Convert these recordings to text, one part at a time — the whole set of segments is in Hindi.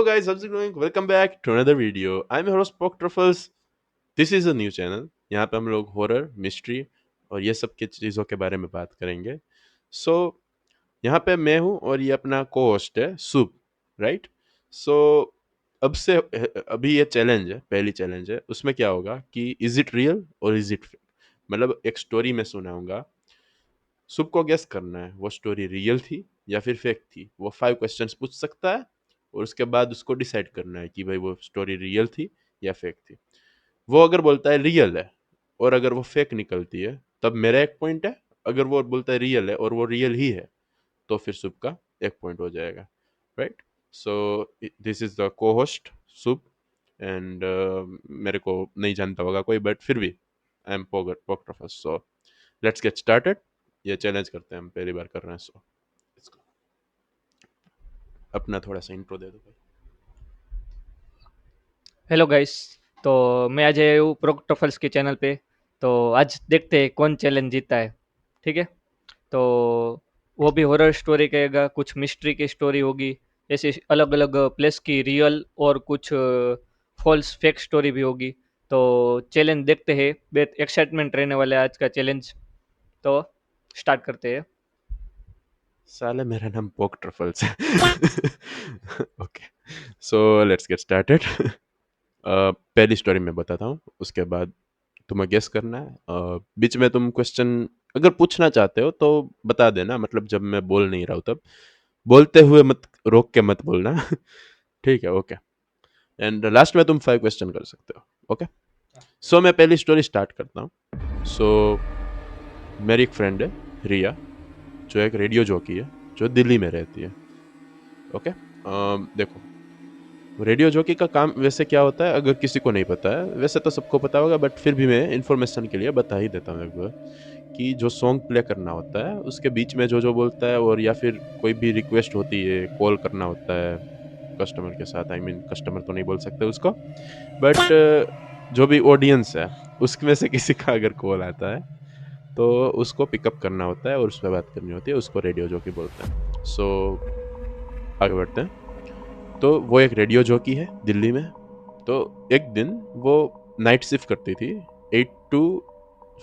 Hello guys, how's it going? Welcome back to another video. I'm your host Poke Truffles. This is a new channel. यहाँ पे हम लोग हॉरर, मिस्ट्री और ये सब की चीज़ों के बारे में बात करेंगे. सो यहाँ पे मैं हूँ और ये अपना को होस्ट है सुप, राइट? सो अब से अभी ये चैलेंज है, पहली चैलेंज है. उसमें क्या होगा कि इज इट रियल और इज इट फेक. मतलब एक स्टोरी में सुनाऊंगा, सुप को गेस करना है वो स्टोरी रियल थी या फिर फेक थी. वो 5 क्वेश्चंस पूछ सकता है और उसके बाद उसको डिसाइड करना है कि भाई वो स्टोरी रियल थी या फेक थी. वो अगर बोलता है रियल है और अगर वो फेक निकलती है तब मेरा एक पॉइंट है. अगर वो बोलता है रियल है और वो रियल ही है तो फिर सुप का एक पॉइंट हो जाएगा, right? So this is the को होस्ट सुप. एंड मेरे को नहीं जानता होगा कोई, बट फिर भी I am poker. So let's get started. ये चैलेंज करते हैं, हम पहली बार कर रहे हैं. सो अपना थोड़ा सा इंट्रो दे दो भाई. Hello guys. तो मैं आज आया हूँ प्रोक्टोफल्स के चैनल पे। तो आज देखते हैं कौन चैलेंज जीता है। ठीक है। तो वो भी हॉरर स्टोरी कहेगा, कुछ मिस्ट्री की स्टोरी होगी, ऐसे अलग अलग प्लेस की रियल और कुछ फॉल्स फेक स्टोरी भी होगी। तो चैलेंज देखते हैं, बेहद एक्साइटमेंट रहने वाला है आज का चैलेंज। तो स्टार्ट करते हैं। साले मेरा नाम पोक ट्रफल्स है. Okay, so let's get started. पहली स्टोरी मैं बताता हूँ, उसके बाद तुम्हें गेस करना है. बीच में तुम क्वेश्चन अगर पूछना चाहते हो तो बता देना, मतलब जब मैं बोल नहीं रहा हूँ तब. बोलते हुए मत, रोक के मत बोलना. ठीक है, ओके. एंड लास्ट में तुम 5 क्वेश्चन कर सकते हो. ओके, सो मैं पहली स्टोरी स्टार्ट करता हूँ. सो मेरी एक फ्रेंड है, रिया, जो एक रेडियो जॉकी है, जो दिल्ली में रहती है. ओके, देखो, रेडियो जॉकी का काम वैसे क्या होता है अगर किसी को नहीं पता है, वैसे तो सबको पता होगा बट फिर भी मैं इन्फॉर्मेशन के लिए बता ही देता हूँ एक बार, कि जो सॉन्ग प्ले करना होता है उसके बीच में जो जो बोलता है, और या फिर कोई भी रिक्वेस्ट होती है, कॉल करना होता है कस्टमर के साथ. आई मीन कस्टमर तो नहीं बोल सकते उसको, बट जो भी ऑडियंस है उसमें से किसी का अगर कॉल आता है तो उसको पिकअप करना होता है और उस पर बात करनी होती है. उसको रेडियो जॉकी बोलते हैं. सो आगे बढ़ते हैं. तो वो एक रेडियो जॉकी है दिल्ली में. तो एक दिन वो नाइट शिफ्ट करती थी. 8 to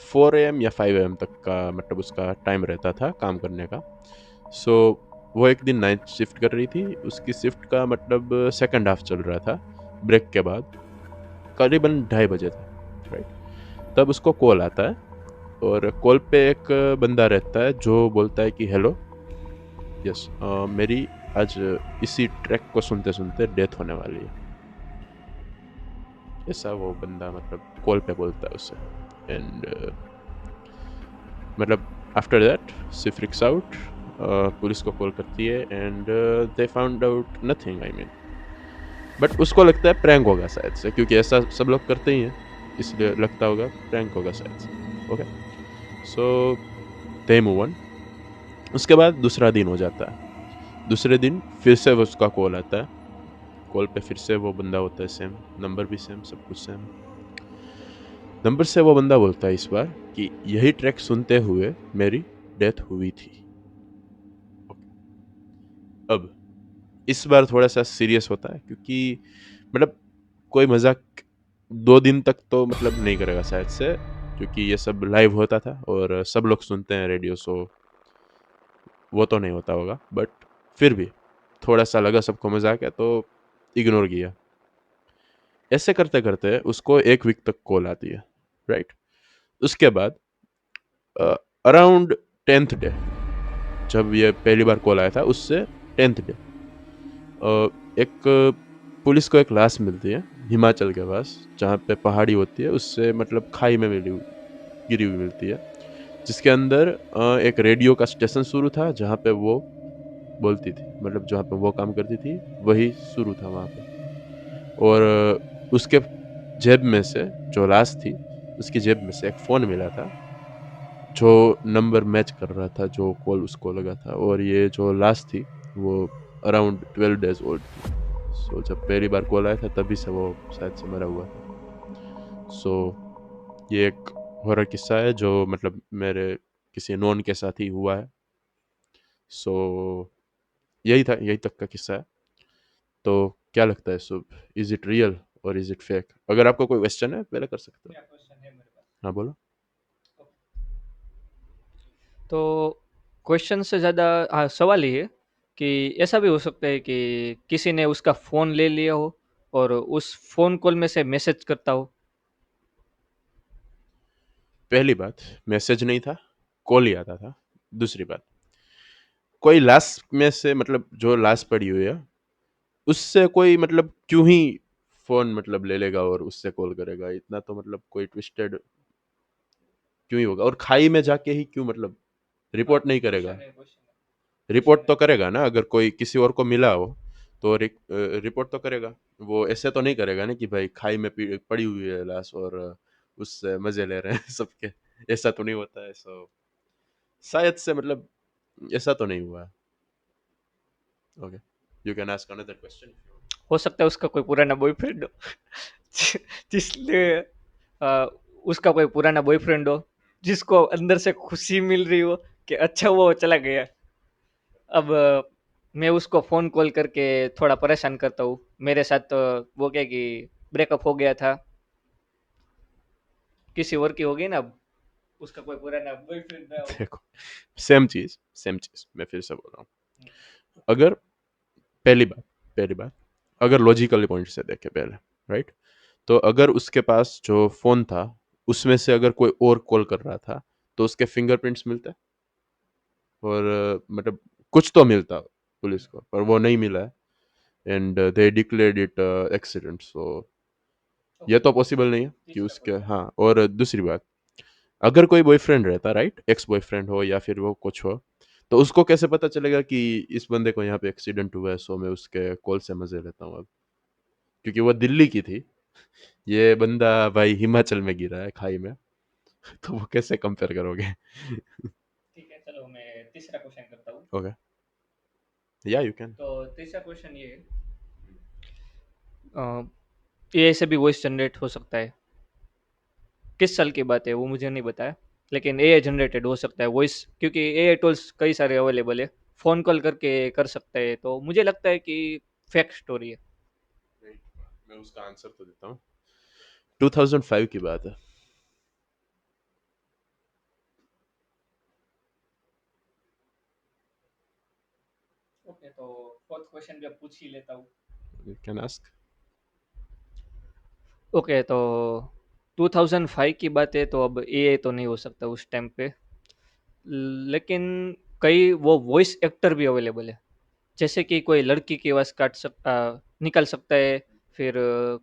4 AM या 5 AM तक का मतलब उसका टाइम रहता था काम करने का. सो वो एक दिन नाइट शिफ्ट कर रही थी. उसकी शिफ्ट का मतलब सेकंड हाफ चल रहा था ब्रेक के बाद, करीबन 2:30 बजे थे, राइट? तब उसको कॉल आता है और कॉल पे एक बंदा रहता है जो बोलता है कि हेलो, यस, मेरी आज इसी ट्रैक को सुनते सुनते डेथ होने वाली है. ऐसा वो बंदा मतलब कॉल पे बोलता है उससे. एंड मतलब after that she freaks out. Police को कॉल करती है and they found out nothing. I mean, but उसको लगता है प्रैंक होगा शायद से, क्योंकि ऐसा सब लोग करते ही हैं, इसलिए लगता होगा प्रैंक होगा शायद से. Okay, so they move on. उसके बाद दूसरा दिन हो जाता है. दूसरे दिन फिर से उसका कॉल आता है. कॉल पे फिर से वो बंदा होता है, सेम नंबर भी सेम, सब कुछ सेम. नंबर से वो बंदा बोलता है इस बार कि यही ट्रैक सुनते हुए मेरी डेथ हुई थी. अब इस बार थोड़ा सा सीरियस होता है, क्योंकि मतलब कोई मजाक 2 दिन तक तो मतलब नहीं करेगा शायद से, क्योंकि ये सब लाइव होता था और सब लोग सुनते हैं रेडियो. सो वो तो नहीं होता होगा, बट फिर भी थोड़ा सा लगा सबको मजाक है तो इग्नोर किया. ऐसे करते करते उसको 1 वीक तक कॉल आती है, राइट? उसके बाद अराउंड 10th डे, जब ये पहली बार कॉल आया था उससे 10th डे, एक पुलिस को एक लाश मिलती है हिमाचल के पास, जहाँ पे पहाड़ी होती है, उससे मतलब खाई में गिरी हुई मिलती है, जिसके अंदर एक रेडियो का स्टेशन शुरू था जहाँ पे वो बोलती थी, मतलब जहाँ पे वो काम करती थी वही शुरू था वहाँ पे. और उसके जेब में से, जो लाश थी उसकी जेब में से एक फ़ोन मिला था जो नंबर मैच कर रहा था जो कॉल उसको लगा था. और ये जो लाश थी वो अराउंड 12 डेज ओल्ड थी. सो जब पहली बार कॉल आया था तभी से वो शायद से मरा हुआ था. सो ये एक हॉरर किस्सा है जो मतलब मेरे किसी नॉन के साथ ही हुआ है. सो यही था, यही तक का किस्सा है. तो क्या लगता है शुभ, इज इट रियल और इज इट फेक? अगर आपको कोई क्वेश्चन है पहले कर सकते हो। क्या क्वेश्चन है मेरे पास? हाँ बोलो। तो क्वेश्चन से ज़्यादा हाँ सवाल ये है कि ऐसा भी हो सकता है कि किसी ने उसका फ़ोन ले लिया हो और उस फ़ोन कॉल में से मैसेज करता हो। पहली बात, मैसेज नहीं था, कॉल ही आता था। दूसरी बात, कोई लाश में से मतलब जो लाश पड़ी हुई है उससे कोई मतलब क्यों ही फोन मतलब ले लेगा और उससे कॉल करेगा, इतना तो मतलब कोई ट्विस्टेड क्यों ही होगा? और खाई में जाके ही क्यों मतलब रिपोर्ट नहीं करेगा? रिपोर्ट तो करेगा ना, अगर कोई किसी और को मिला हो तो रिपोर्ट तो करेगा। वो ऐसे तो नहीं करेगा ना कि भाई खाई में पड़ी हुई है लाश और उससे मजे ले रहे हैं सबके, ऐसा तो नहीं होता है। सो शायद से मतलब ऐसा तो नहीं हुआ है। Okay, you can ask another question. हो सकता है उसका कोई पुराना बॉयफ्रेंड हो जिसलिए अ, उसका कोई पुराना बॉयफ्रेंड हो जिसको अंदर से खुशी मिल रही हो कि अच्छा वो चला गया। अब मैं उसको फ़ोन कॉल करके थोड़ा परेशान करता हूँ। मेरे साथ तो वो क्या कि ब्रेकअप हो गया था, किसी और की हो गई ना अब, उसका कोई पुराना बॉयफ्रेंड रहा हो। देखो, सेम चीज मैं फिर से बोल रहा हूँ। अगर पहली बात अगर लॉजिकली पॉइंट से देखें पहले, राइट, तो अगर उसके पास जो फोन था उसमें से अगर कोई और कॉल कर रहा था तो उसके फिंगरप्रिंट्स मिलते और मतलब कुछ तो मिलता पुलिस को, पर वो नहीं मिला है and they declared it accident. So ये तो पॉसिबल नहीं है कि उसके, हाँ। और दूसरी बात, अगर कोई बॉयफ्रेंड रहता, राइट, एक्स बॉयफ्रेंड हो या फिर वो कुछ हो, तो उसको कैसे पता चलेगा कि इस बंदे को यहाँ पे एक्सीडेंट हुआ है, सो मैं उसके कॉल से मजे लेता हूँ अब, क्योंकि वो दिल्ली की थी, ये बंदा भाई हिमाचल में गिरा है खाई में। तो वो कैसे कंपेयर करोगे? ठीक है, चलो मैं तीसरा क्वेश्चन करता हूँ। ओके, या यू कैन। तो तीसरा क्वेश्चन ये है, एआई से भी वॉइस जनरेट हो सकता है। किस साल की बात है वो मुझे नहीं बताया, लेकिन एआई जनरेटेड हो सकता है वॉइस, क्योंकि एआई टूल्स कई सारे अवेलेबल है। फ़ोन कॉल करके कर सकते हैं, तो मुझे लगता है कि फेक स्टोरी है। मैं उसका आंसर तो देता हूँ। 2005 की बात है। ओके, तो फोर्थ क्वेश्चन भी अब पूछ ही लेता हूँ। You can ask. ओके, तो 2005 की बात है तो अब एआई तो नहीं हो सकता उस टाइम पे, लेकिन कई वो वॉइस एक्टर भी अवेलेबल है। जैसे कि कोई लड़की की आवाज़ निकाल सकता है, फिर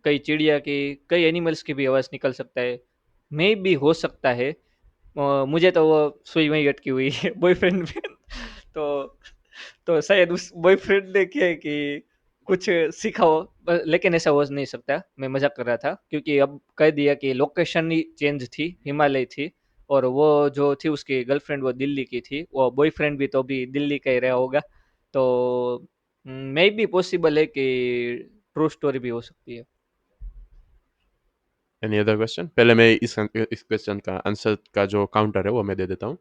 कई चिड़िया की, कई एनिमल्स की भी आवाज़ निकाल सकता है। मे भी हो सकता है। मुझे तो वो सुई वहीं अटकी हुई है बॉयफ्रेंड में। तो शायद उस बॉयफ्रेंड ने क्या है कि कुछ सीखा हो, लेकिन ऐसा हो नहीं सकता। मैं मजाक कर रहा था, क्योंकि अब कह दिया कि लोकेशन ही चेंज थी, हिमालय थी, और वो जो थी उसकी गर्लफ्रेंड वो दिल्ली की थी, वो बॉयफ्रेंड भी तो भी दिल्ली का ही रहा होगा। तो मे बी पॉसिबल है कि ट्रू स्टोरी भी हो सकती है। Any other question? पहले मैं इस क्वेश्चन का आंसर का जो काउंटर है वो मैं दे देता हूँ।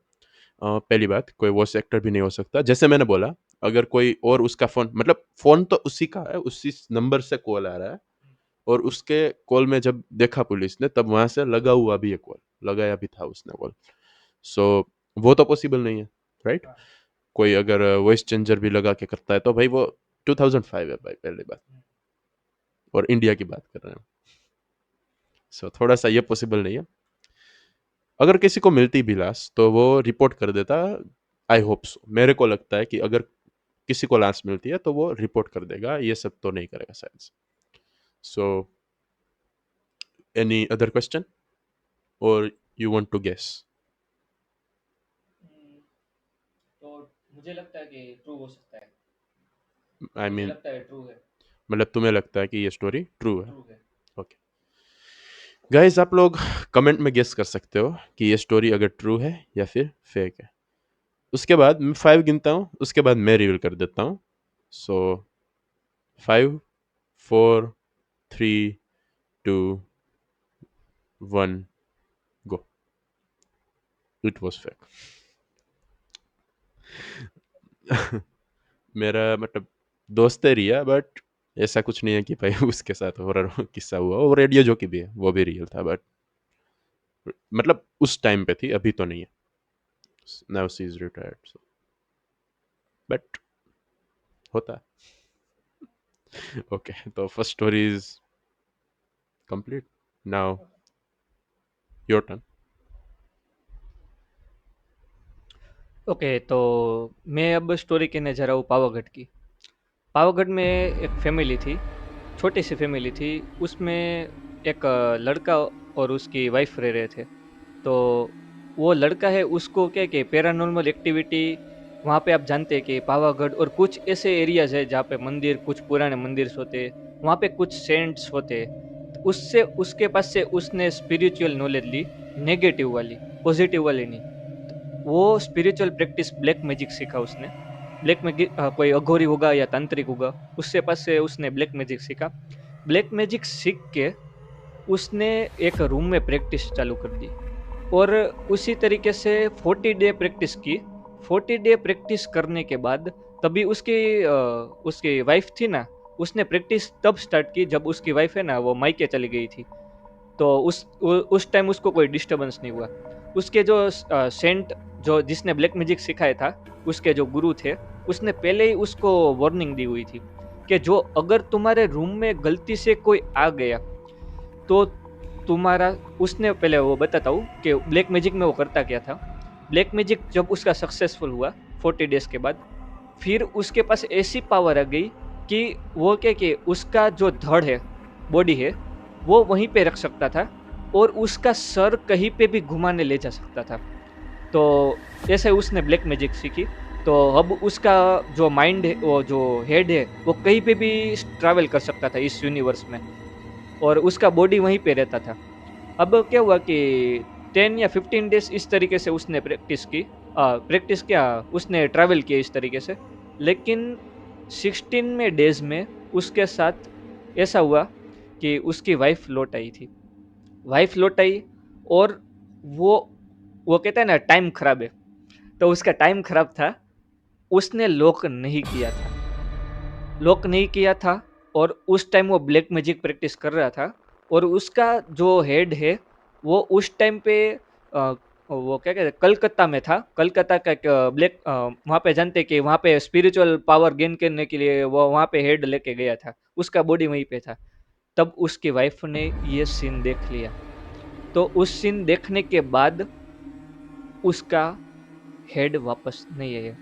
पहली बात, कोई वॉइस एक्टर भी नहीं हो सकता। जैसे मैंने बोला, अगर कोई और उसका फ़ोन मतलब फ़ोन तो उसी का है, उसी नंबर से कॉल आ रहा है और उसके कॉल में जब देखा पुलिस ने तब वहाँ से लगा हुआ भी है कॉल, लगाया भी था उसने कॉल। सो वो तो पॉसिबल नहीं है, राइट? कोई अगर वॉइस चेंजर भी लगा के करता है तो भाई वो 2005 है भाई, पहली बात, और इंडिया की बात कर रहे हैं। सो थोड़ा सा ये पॉसिबल नहीं है। अगर किसी को मिलती भी लाश तो वो रिपोर्ट कर देता। आई होप सो, मेरे को लगता है कि अगर किसी को लाश मिलती है तो वो रिपोर्ट कर देगा, ये सब तो नहीं करेगा शायद से। सो एनी अदर क्वेश्चन और यू वांट टू गेस? तो मुझे लगता है कि ट्रू हो सकता है। आई मुझे मीन लगता है ट्रू है। मतलब तुम्हें लगता है कि ये स्टोरी ट्रू है? ट्रू है। ओके गाइस, आप लोग कमेंट में गेस कर सकते हो कि ये स्टोरी अगर ट्रू है या फिर फेक है। उसके बाद मैं 5 गिनता हूँ, उसके बाद मैं रिवील कर देता हूँ। So 5, 4, 3, 2, 1, go. It was fake. मेरा मतलब दोस्त है रिया, बट ऐसा कुछ नहीं है कि भाई उसके साथ हॉरर किस्सा हुआ, वो रेडियो जॉकी भी है, वो भी रियल था, बट मतलब उस टाइम पे थी, अभी तो नहीं है, now she is retired, so but होता है। ओके, तो first story is complete, now your turn. Okay, तो मैं अब स्टोरी कहने जा रहा हूँ पावागढ़ की। पावागढ़ में एक फैमिली थी, छोटी सी फैमिली थी। उसमें एक लड़का और उसकी वाइफ रह रहे थे। तो वो लड़का है, उसको क्या कि पैरानॉर्मल एक्टिविटी, वहाँ पे आप जानते हैं कि पावागढ़ और कुछ ऐसे एरियाज है जहाँ पे मंदिर, कुछ पुराने मंदिर होते हैं, वहाँ पे कुछ सेंट्स होते हैं। तो उससे उसके पास से उसने स्पिरिचुअल नॉलेज ली, नेगेटिव वाली, पॉजिटिव वाली नहीं। तो वो स्पिरिचुअल प्रैक्टिस ब्लैक मैजिक सीखा उसने। ब्लैक मैजिक कोई अघोरी होगा या तांत्रिक होगा, उससे पास से उसने ब्लैक मैजिक सीखा। ब्लैक मैजिक सीख के उसने एक रूम में प्रैक्टिस चालू कर दी, और उसी तरीके से 40 डे प्रैक्टिस की। 40 डे प्रैक्टिस करने के बाद तभी उसकी वाइफ थी ना, उसने प्रैक्टिस तब स्टार्ट की जब उसकी वाइफ है ना वो मायके चली गई थी। तो उस टाइम उसको कोई डिस्टरबेंस नहीं हुआ। उसके जो सेंट, जो जिसने ब्लैक मैजिक सिखाया था, उसके जो गुरु थे, उसने पहले ही उसको वार्निंग दी हुई थी कि जो अगर तुम्हारे रूम में गलती से कोई आ गया तो तुम्हारा, उसने पहले वो बताता हूँ कि ब्लैक मैजिक में वो करता क्या था। ब्लैक मैजिक जब उसका सक्सेसफुल हुआ 40 डेज के बाद, फिर उसके पास ऐसी पावर आ गई कि वो क्या कि उसका जो धड़ है, बॉडी है, वो वहीं पे रख सकता था, और उसका सर कहीं पे भी घुमाने ले जा सकता था। तो ऐसे उसने ब्लैक मैजिक सीखी। तो अब उसका जो माइंड है, वो जो हेड है, वो कहीं पे भी ट्रैवल कर सकता था इस यूनिवर्स में, और उसका बॉडी वहीं पे रहता था। अब क्या हुआ कि 10 या 15 डेज इस तरीके से उसने प्रैक्टिस की। प्रैक्टिस क्या, उसने ट्रैवल किया इस तरीके से। लेकिन 16 में डेज में उसके साथ ऐसा हुआ कि उसकी वाइफ लौट आई थी। वाइफ लौट आई, और वो वो कहता है ना टाइम खराब है, तो उसका टाइम खराब था। उसने लॉक नहीं किया था, लॉक नहीं किया था, और उस टाइम वो ब्लैक मैजिक प्रैक्टिस कर रहा था। और उसका जो हेड है, वो उस टाइम पे वो क्या कहते हैं, कलकत्ता में था। कलकत्ता का एक ब्लैक, वहाँ पे जानते हैं कि वहाँ पे स्पिरिचुअल पावर गेन करने के लिए वो वहाँ पे हेड लेके गया था, उसका बॉडी वहीं पे था। तब उसकी वाइफ ने ये सीन देख लिया। तो उस सीन देखने के बाद उसका हेड वापस नहीं आया।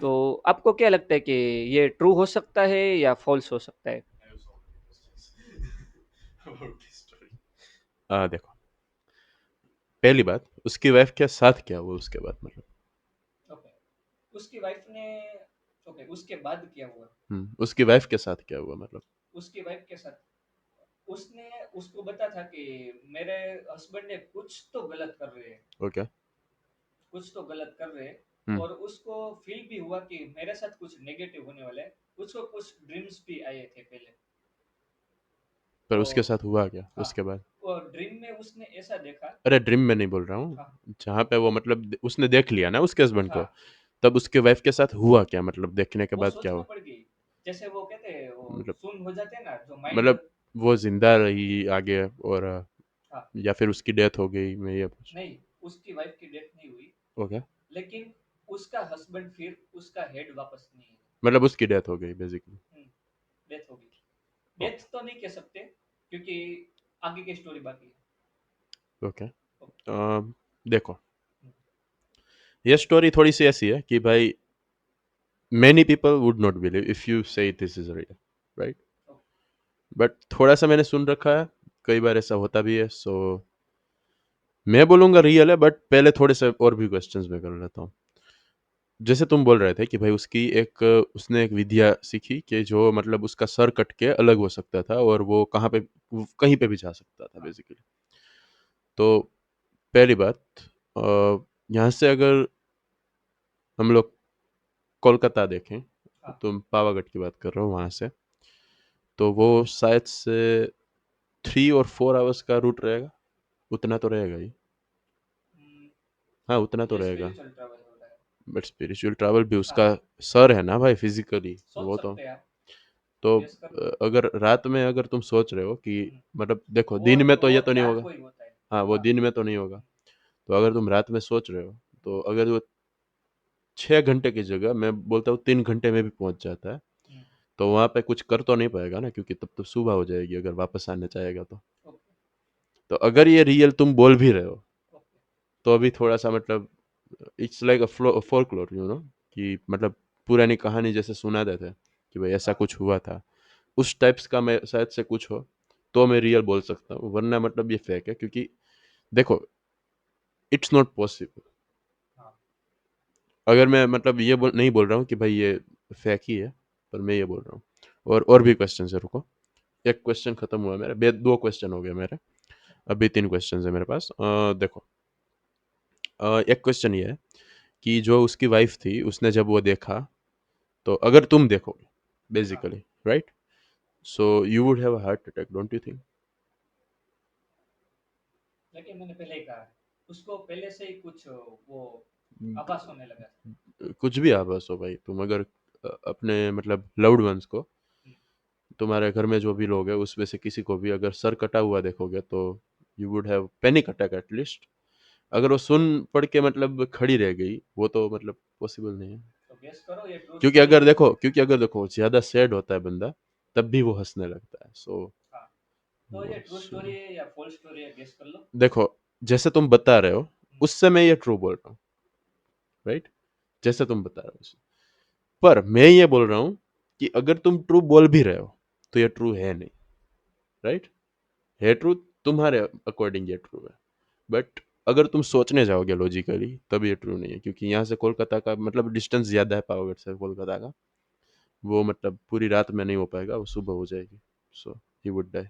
तो आपको क्या लगता है कि ये ट्रू हो सकता है या फॉल्स हो सकता है? देखो, पहली बात, उसकी वाइफ के साथ क्या हुआ उसके बाद, मतलब ओके, उसकी वाइफ ने, ओके, उसके बाद क्या हुआ? उसकी वाइफ के साथ क्या हुआ, मतलब उसकी वाइफ के साथ उसने उसको बता था कि मेरे हस्बैंड ने कुछ तो गलत कर रहे हैं, ओके। कुछ तो गलत कर रहे हैं। हम्म। और उसको फील भी हुआ कि मेरे साथ कुछ नेगेटिव होने वाला है। उसको कुछ ड्रीम्स भी आए थे पहले। पर तो उसके साथ हुआ क्या हाँ, उसके बाद? और ड्रीम में उसने ऐसा देखा। अरे ड्रीम में नहीं बोल रहा हूँ, हाँ, जहाँ पे वो मतलब उसने देख लिया ना उसके हस्बैंड को, हाँ, तब उसके वाइफ के साथ हुआ क्या, मतलब देखने के वो बाद सोच क्या में हुआ? पड़ गई। जैसे वो कहते हैं, वो मतलब सुन हो जाते हैं ना जो माइंड। मतलब वो जिंदा रही आगे, और हाँ, या फिर उसकी डेथ हो गई, मैं ये पूछ। नहीं, उसकी वाइफ की डेथ नहीं हुई, ओके, लेकिन उसका हस्बैंड फिर उसका हेड वापस नहीं मतलब उसकी डेथ हो गई बेसिकली। है। डेथ हो गई। ओके। डेथ तो नहीं कह सकते, क्योंकि आगे की स्टोरी बाकी है। ओके। ओके, देखो, ये स्टोरी थोड़ी सी ऐसी है कि भाई many people would not believe if you say this is real, right? Okay, but थोड़ा सा मैंने सुन रखा है, कई बार ऐसा होता भी है, सो मैं बोलूंगा रियल है, बट पहले थोड़े से और भी क्वेश्चंस मैं कर लेता हूँ। जैसे तुम बोल रहे थे कि भाई उसकी एक उसने एक विद्या सीखी कि जो मतलब उसका सर कट के अलग हो सकता था, और वो कहाँ पे, कहीं पे भी जा सकता था हाँ, बेसिकली। तो पहली बात, अ, यहाँ से अगर हम लोग कोलकाता देखें, हाँ। तुम पावागढ़ की बात कर रहे हो वहाँ से, तो वो शायद से 3 और 4 आवर्स का रूट रहेगा, उतना तो रहेगा ही। हम्म, हाँ, उतना तो ये रहेगा। स्पिरिचुअल ट्रैवल हो रहा है। बट स्पिरिचुअल ट्रैवल भी, हाँ, उसका सर है ना भाई फिजिकली, सोच वो तो सकते हैं आप। तो गेस कर लो। अगर रात में अगर तुम सोच रहे हो कि हम्म, मतलब देखो दिन में और तो ये तो और नहीं रात होगा। को ही होता है। हाँ, वो हाँ। दिन में तो नहीं होगा। तो अगर तुम रात में सोच रहे हो, तो अगर वो 6 घंटे की जगह मैं बोलता हूँ 3 घंटे में भी पहुंच जाता है, हम्म, तो वहां पे कुछ कर तो नहीं पाएगा ना, क्योंकि तब तो सुबह हो जाएगी अगर वापस आने चाहेगा तो। ओके। अगर ये रियल तुम बोल भी रहे हो, ओके। तो अभी थोड़ा सा मतलब इट्स लाइक अ फोल्कलोर, कि मतलब पुरानी कहानी जैसे सुनाते थे कि भाई ऐसा हाँ। कुछ हुआ था, उस टाइप्स का मैं शायद से कुछ हो, तो मैं रियल बोल सकता हूँ, वरना मतलब ये फेक है, क्योंकि देखो इट्स नॉट पॉसिबल। हाँ। अगर मैं मतलब ये नहीं बोल रहा हूँ कि भाई ये फेक ही है, पर मैं ये बोल रहा हूँ। और भी क्वेश्चन है, रुको। एक क्वेश्चन खत्म हुआ मेरा, 2 क्वेश्चन हो गए मेरे, अभी 3 क्वेश्चन है मेरे पास। देखो, एक क्वेश्चन ये है कि जो उसकी वाइफ थी, उसने जब वो देखा, तो अगर तुम देखोगे हाँ, basically, right, so you would have a heart attack, don't you think? लेकिन मैंने पहले ही कहा, उसको पहले से ही कुछ वो आभास होने लगा था। कुछ भी आभास हो भाई, तुम अगर अपने मतलब लव्ड वंस को, हम्म, तुम्हारे घर में जो भी लोग हैं उसमें से किसी को भी अगर सर कटा हुआ देखोगे, तो you would have panic attack at least. अगर वो सुन पढ़ के मतलब खड़ी रह गई, वो तो मतलब पॉसिबल नहीं है। तो गेस करो ये ट्रू क्योंकि स्टोरी अगर है। देखो क्योंकि अगर देखो ज्यादा सैड होता है बंदा, तब भी वो हंसने लगता है, सो हाँ, तो ये ट्रू स्टोरी है या फॉल्स स्टोरी है, गेस कर लो। देखो, जैसे तुम बता रहे हो हम्म, उससे मैं ये ट्रू बोल रहा हूँ, राइट, जैसे तुम बता रहे हो उससे। पर मैं ये बोल रहा हूँ कि अगर तुम ट्रू बोल भी रहे हो, तो ये ट्रू है नहीं, राइट। है ट्रू, तुम्हारे अकॉर्डिंग ये ट्रू है, बट अगर तुम सोचने जाओगे लॉजिकली, तब ये ट्रू नहीं है, क्योंकि यहाँ से कोलकाता का मतलब डिस्टेंस ज़्यादा है, पावागढ़ से कोलकाता का। वो मतलब पूरी रात में नहीं हो पाएगा, वो सुबह हो जाएगी, सो ही वुड डाई।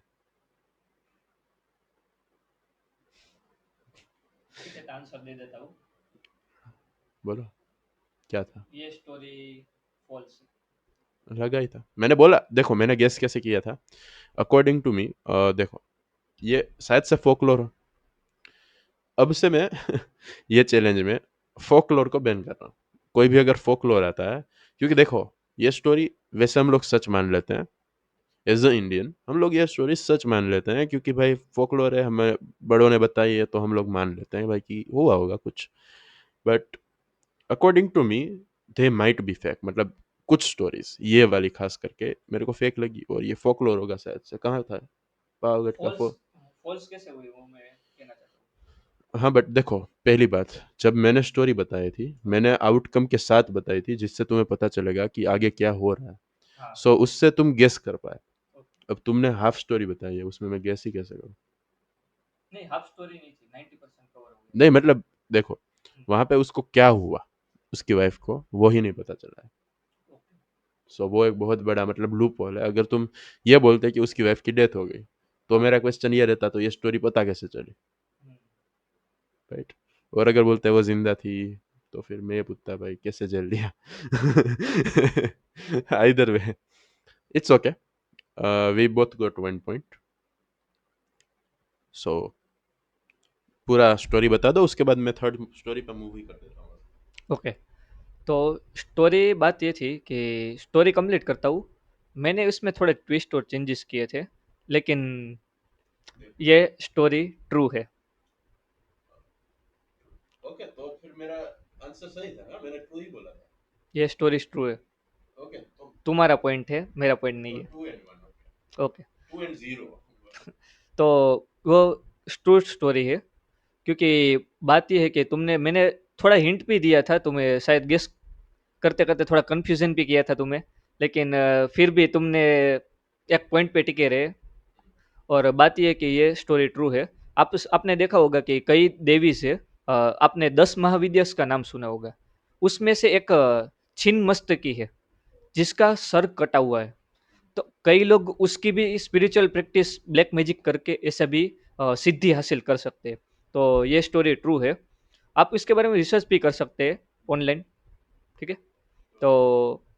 ठीक है, तो आंसर दे देता हूँ। बोलो, क्या था? ये स्टोरी फॉल्स है। लगा ही था, मैंने बोला, देखो मैंने गेस कैसे किया था, अकॉर्डिंग टू मी। देखो, ये शायद से फोकलोर हो। अब से मैं ये चैलेंज में फोकलोर को बैन कर रहा हूँ। कोई भी अगर फोकलोर आता है, क्योंकि देखो ये स्टोरी वैसे हम लोग सच मान लेते हैं, एज अ इंडियन हम लोग ये स्टोरी सच मान लेते हैं, क्योंकि भाई फोकलोर है, हमें बड़ों ने बताई है, तो हम लोग मान लेते हैं भाई कि हुआ होगा कुछ। But according to me, they might be fake, मतलब कुछ स्टोरीज, ये वाली खास करके मेरे को फेक लगी, और ये फोकलोर होगा शायद से। कहाँ था पावागढ़ का फॉल्स, फॉल्स कैसे हुई वो मैं कहना चाहता हूँ। हाँ, बट देखो, पहली बात, जब मैंने स्टोरी बताई थी, मैंने आउटकम के साथ बताई थी, जिससे तुम्हें पता चलेगा कि आगे क्या हो रहा है। हाँ। सो उससे तुम गेस कर पाए। ओके। अब तुमने हाफ स्टोरी बताई है, उसमें मैं गेस ही कैसे करूँ? नहीं, हाफ स्टोरी नहीं थी, 90% कवर हो गया। नहीं मतलब देखो, हम्म, वहां पे उसको क्या हुआ, उसकी वाइफ को वो ही नहीं पता चला है। ओके। सो वो एक बहुत बड़ा मतलब लूप होल है। अगर तुम ये बोलते कि उसकी वाइफ की डेथ हो गई, तो हाँ। मेरा क्वेश्चन ये रहता, तो ये स्टोरी पता कैसे चली, हम्म, राइट। और अगर बोलते वो जिंदा थी, तो फिर मैं ये पूछता भाई कैसे जेल लिया। Either way, it's okay, we both got 1 point. So पूरा स्टोरी बता दो, उसके बाद मैं थर्ड स्टोरी पर मूवी कर देता हूँ। ओके। तो स्टोरी बात ये थी कि स्टोरी कंप्लीट करता हूँ। मैंने उसमें थोड़े ट्विस्ट और चेंजेस किए थे, लेकिन ये स्टोरी ट्रू है। ओके, तो फिर मेरा आंसर सही था ना, मैंने ट्रू ही बोला था। ये स्टोरी ट्रू है। ओके, तो तुम्हारा पॉइंट है, मेरा पॉइंट नहीं है। 2 and 1, ओके, ओके। 2 and 0। तो वो ट्रू स्टोरी है, क्योंकि बात ये है कि तुमने मैंने थोड़ा हिंट भी दिया था तुम्हें, शायद गेस करते करते थोड़ा कंफ्यूजन भी किया था तुम्हें, लेकिन फिर भी तुमने एक पॉइंट पे टिके रहे। और बात यह है कि ये स्टोरी ट्रू है। आपने देखा होगा कि कई देवी से आपने 10 महाविद्यास का नाम सुना होगा। उसमें से एक छिन्न मस्तकी है, जिसका सर कटा हुआ है। तो कई लोग उसकी भी स्पिरिचुअल प्रैक्टिस ब्लैक मैजिक करके ऐसा भी सिद्धि हासिल कर सकते हैं। तो ये स्टोरी ट्रू है। आप इसके बारे में रिसर्च भी कर सकते हैं ऑनलाइन। ठीक है। तो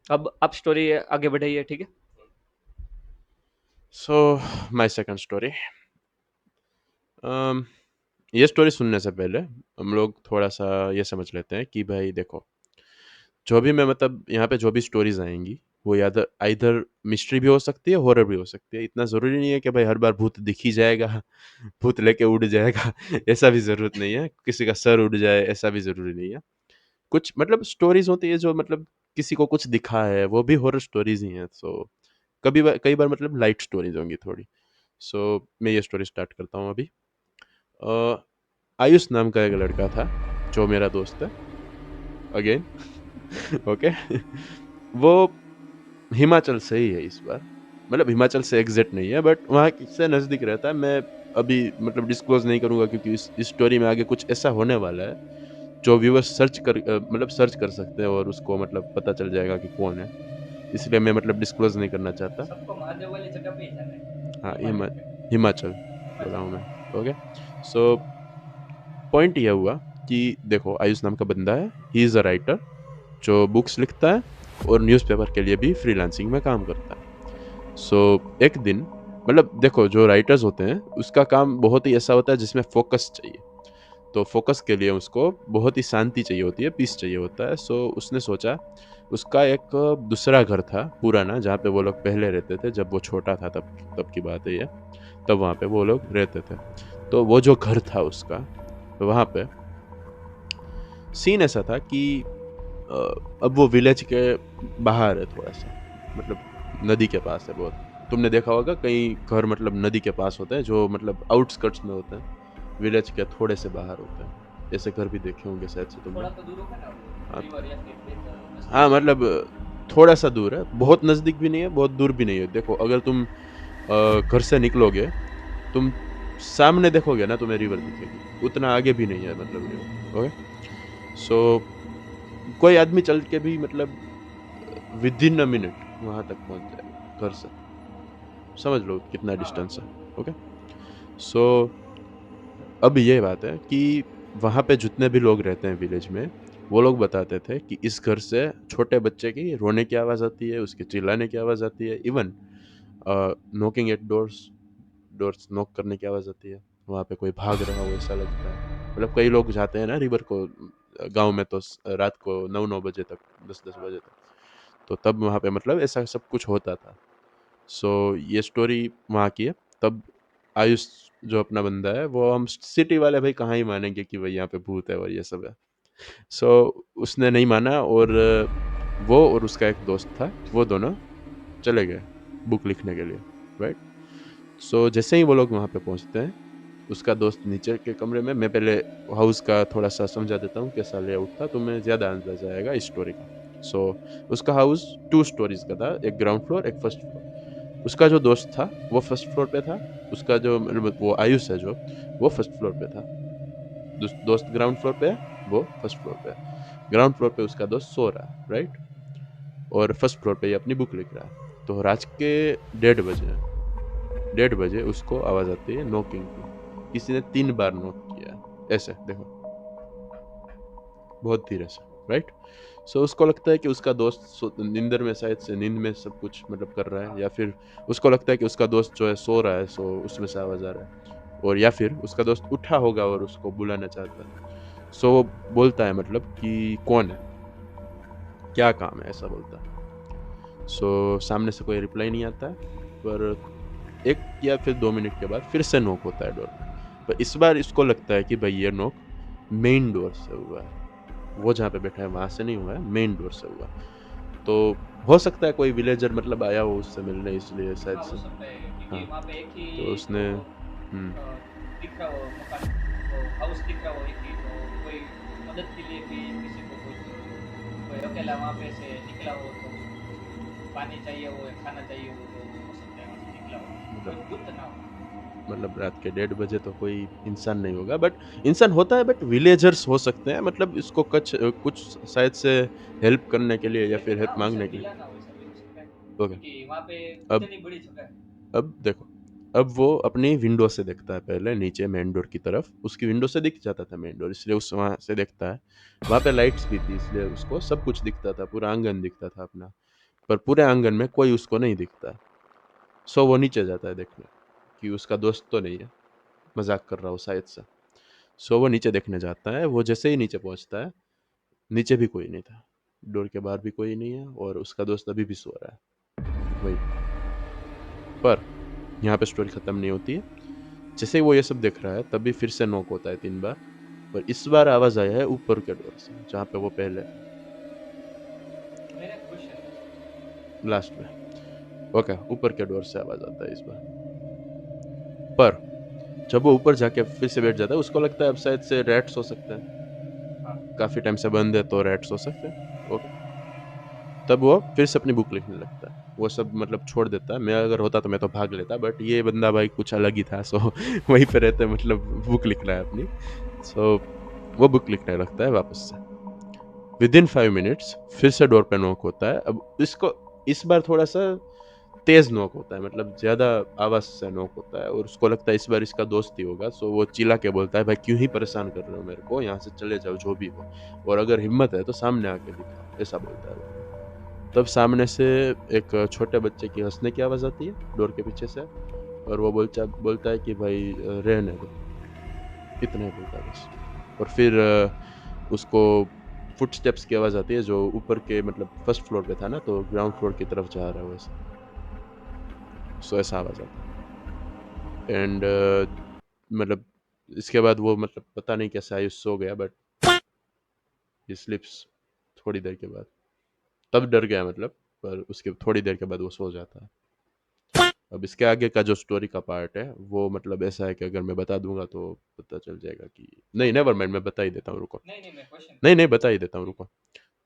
अब आप स्टोरी आगे बढ़ाइए। ठीक है। सो माय सेकंड स्टोरी, ये स्टोरी सुनने से पहले हम लोग थोड़ा सा ये समझ लेते हैं कि भाई देखो, जो भी मैं मतलब यहाँ पे जो भी स्टोरीज आएंगी, वो या तो आइदर मिस्ट्री भी हो सकती है, हॉरर भी हो सकती है। इतना ज़रूरी नहीं है कि भाई हर बार भूत दिख ही जाएगा, भूत लेके उड़ जाएगा, ऐसा भी ज़रूरत नहीं है। किसी का सर उड़ जाए, ऐसा भी ज़रूरी नहीं है। कुछ मतलब स्टोरीज़ होती है जो मतलब किसी को कुछ दिखा है, वो भी हॉरर स्टोरीज़ ही हैं। सो कई बार मतलब लाइट स्टोरीज़ होंगी थोड़ी। सो मैं ये स्टोरी स्टार्ट करता हूँ अभी। अ, आयुष नाम का एक लड़का था, जो मेरा दोस्त है, अगेन। ओके। वो हिमाचल से ही है इस बार। मतलब हिमाचल से एग्ज़ैक्ट नहीं है, बट वहाँ से नज़दीक रहता है। मैं अभी मतलब डिस्क्लोज़ नहीं करूँगा, क्योंकि इस स्टोरी में आगे कुछ ऐसा होने वाला है, जो व्यूअर्स मतलब सर्च कर सकते हैं और उसको मतलब पता चल जाएगा कि कौन है। इसलिए मैं मतलब डिस्क्लोज़ नहीं करना चाहता। सबको महादेव वाली जगह पे ही जाना है, हाँ, हिमाचल में। हिमाचल बोला हिमाचल हूँ मैं। में। ओके। सो पॉइंट ये हुआ कि देखो, आयुष नाम का बंदा है, ही इज़ अ राइटर जो बुक्स लिखता है और न्यूज़पेपर के लिए भी फ्रीलांसिंग में काम करता है। सो एक दिन मतलब देखो, जो राइटर्स होते हैं उसका काम बहुत ही ऐसा होता है जिसमें फ़ोकस चाहिए। तो फ़ोकस के लिए उसको बहुत ही शांति चाहिए होती है, पीस चाहिए होता है। सो उसने सोचा, उसका एक दूसरा घर था पुराना, जहाँ पे वो लोग पहले रहते थे, जब वो छोटा था, तब तब की बात है ये। तब वहाँ पे वो लोग रहते थे। तो वो जो घर था उसका, वहाँ पे सीन ऐसा था कि अ, अब वो विलेज के बाहर है थोड़ा-सा, मतलब नदी के पास है बहुत। तुमने देखा होगा कई घर मतलब नदी के पास होते हैं, जो मतलब आउटस्कर्ट्स में होते हैं, विलेज के थोड़े से बाहर होते हैं। ऐसे घर भी देखे होंगे शायद से तुमने। थोड़ा तो दूर होगा ना वो, हाँ, रिवर या फिर हाँ, नजदीक मतलब थोड़ा-सा दूर है, बहुत नज़दीक भी नहीं है, बहुत दूर भी नहीं है। देखो, अगर तुम घर से निकलोगे, तुम सामने देखोगे ना, तुम्हें रिवर दिखेगी, उतना आगे भी नहीं है मतलब रिवर। ओके? सो कोई आदमी चल के भी मतलब विदिन अ मिनट वहाँ तक पहुँच जाएगा घर से। समझ लो कितना हाँ हाँ डिस्टेंस है। बोलो। ओके? सो अब ये बात है कि वहाँ पे जितने भी लोग रहते हैं विलेज में, वो लोग बताते थे कि इस घर से छोटे बच्चे की रोने की आवाज़ आती है, उसके चिल्लाने की आवाज़ आती है, even knocking at doors, doors knock करने की आवाज़ आती है। वहाँ पे कोई भाग रहा हो ऐसा लगता है। मतलब कई लोग जाते हैं ना रिवर को, गाँव में तो रात को 9-9 बजे तक, 10-10 बजे तक। तो तब वहाँ पे मतलब ऐसा सब कुछ होता था। सो ये स्टोरी वहाँ की है। तब आयुष जो अपना बंदा है, वो हम सिटी वाले भाई कहाँ ही मानेंगे कि भाई यहाँ पे भूत है और ये सब है। सो उसने नहीं माना, और वो और उसका एक दोस्त था, वो दोनों चले गए बुक लिखने के लिए, राइट? सो जैसे ही वो लोग वहाँ पे पहुँचते हैं, उसका दोस्त नीचे के कमरे में, मैं पहले हाउस का थोड़ा-सा समझा देता हूँ कैसा लेआउट था, तुम्हें ज़्यादा अंदाज़ा आएगा इस स्टोरी का। सो उसका हाउस 2 स्टोरीज़ का था, एक ग्राउंड फ्लोर, एक फर्स्ट फ्लोर। उसका जो दोस्त था, वो फर्स्ट फ्लोर पे था, उसका जो मतलब वो आयुष है जो, वो फर्स्ट फ्लोर पे था। दोस्त ग्राउंड फ्लोर पे है, वो फर्स्ट फ्लोर पे है। ग्राउंड फ्लोर पे उसका दोस्त सो रहा है, राइट? और फर्स्ट फ्लोर पे ये अपनी बुक लिख रहा है। तो रात के 1:30 बजे हैं, 1:30 बजे उसको आवाज़ आती है नॉकिंग की। किसी ने 3 बार नॉक किया है, ऐसे देखो, बहुत धीरे से, राइट? सो उसको लगता है कि उसका दोस्त नींदर में, शायद से नींद में सब कुछ मतलब कर रहा है, या फिर उसको लगता है कि उसका दोस्त जो है सो रहा है, सो उसमें से आवाज़ आ रहा है। और या फिर उसका दोस्त उठा होगा और उसको बुलाना चाहता है। सो वो बोलता है मतलब कि कौन है? क्या काम है? ऐसा बोलता है। सो सामने से कोई रिप्लाई नहीं आता है, पर 1 या फिर 2 मिनट के बाद फिर से नॉक होता है डोर पे। पर इस बार इसको लगता है कि भाई ये नॉक मेन डोर से हुआ है। वो जहाँ पे बैठा है वहाँ से नहीं हुआ है, मेन डोर से हुआ है। तो हो सकता है कोई विलेजर मतलब आया हो उससे मिलने, इसलिए शायद हाँ हो से। सकता है क्योंकि हाँ, वहाँ पे एक ही तो तो उसने अ, दिख रहा हो मकान, वो हाउस दिख रहा हो एक ही, तो कोई मदद के लिए भी किसी को कुछ, कोई अकेला वहाँ पे से निकला हो तो उसको कुछ पानी चाहिए हो या खाना चाहिए हो, तो हो सकता है वहाँ से निकला हो, मतलब कोई भूत ना हो। रात के 1:30 बजे तो कोई इंसान नहीं होगा, बट इंसान होता है, बट विलेजर्स हो सकते हैं, मतलब इसको कुछ शायद से हेल्प करने के लिए या या फिर फिर हेल्प हाँ माँगने उसे के लिए। मिला ना हो, ऐसा भी हो सकता है ओके, क्योंकि वहाँ पे अब कितनी बड़ी जगह है। अब देखो, अब वो अपनी विंडो से देखता है पहले नीचे मेन डोर की तरफ, उसकी विंडो से दिख जाता था मेन डोर, इसलिए उस वहाँ से देखता है। वहाँ पे लाइट्स भी थी, इसलिए उसको सब कुछ दिखता था, पूरा आँगन दिखता था अपना। पर पूरे आँगन में कोई उसको नहीं दिखता। सो वो नीचे जाता है देखने, कि उसका दोस्त तो नहीं है, मज़ाक कर रहा हो शायद से। सो वो नीचे देखने जाता है, वो जैसे ही नीचे पहुँचता है, नीचे भी कोई नहीं था। डोर के बाहर भी कोई नहीं है और उसका दोस्त अभी भी सो रहा है वहीं पर। यहाँ पे स्टोरी खत्म नहीं होती है। जैसे ही वो ये सब देख रहा है तभी फिर से नॉक होता है 3 बार, पर इस बार आवाज आया है ऊपर के डोर से जहाँ पे वो पहले था, मेरा क्वेश्चन है। लास्ट में। ओके, ऊपर के डोर से आवाज आता है इस बार। पर जब वो ऊपर जाके फिर से बैठ जाता है उसको लगता है अब शायद से रैट्स हो सकते हैं, हाँ। काफी टाइम से बंद है तो रैट्स हो सकते हैं। ओके, तब वो फिर से अपनी बुक लिखने लगता है। वो सब मतलब छोड़ देता है। मैं अगर होता तो मैं तो भाग लेता, बट ये बंदा भाई कुछ अलग ही था। सो वहीं पे रहते मतलब बुक लिख रहा है अपनी। सो वो बुक लिखने लगता है वापस से। विद इन 5 मिनट्स फिर से डोर पे नॉक होता है। अब इसको इस बार थोड़ा सा तेज नॉक होता है, मतलब ज्यादा आवाज से नॉक होता है और उसको लगता है इस बार इसका दोस्त ही होगा। सो वो चिल्ला के बोलता है भाई क्यों ही परेशान कर रहे हो मेरे को, यहाँ से चले जाओ जो भी हो, और अगर हिम्मत है तो सामने आके दिखाओ, ऐसा बोलता है वो। तब सामने से एक छोटे बच्चे की हंसने की आवाज आती है डोर के पीछे से, और वो बोलता बोलता है कि भाई रहने दो, इतना ही बोलता है बस। और फिर उसको फुटस्टेप्स की आवाज आती है जो ऊपर के मतलब फर्स्ट फ्लोर पे था ना, तो ग्राउंड फ्लोर की तरफ जा रहा है वैसा। सो ऐसा आवाज आता है। एंड मतलब इसके बाद वो मतलब पता नहीं कैसे आयुष सो गया, बट ही स्लिप्स थोड़ी देर के बाद। तब डर गया मतलब, पर उसके थोड़ी देर के बाद वो सो जाता है। अब इसके आगे का जो स्टोरी का पार्ट है वो मतलब ऐसा है कि अगर मैं बता दूंगा तो पता चल जाएगा कि नहीं, नेवर माइंड, मैं बता ही देता हूँ, रुको। नहीं नहीं, मैं क्वेश्चन नहीं पूछ नहीं, रहा बता ही देता हूँ, हूँ। रुको।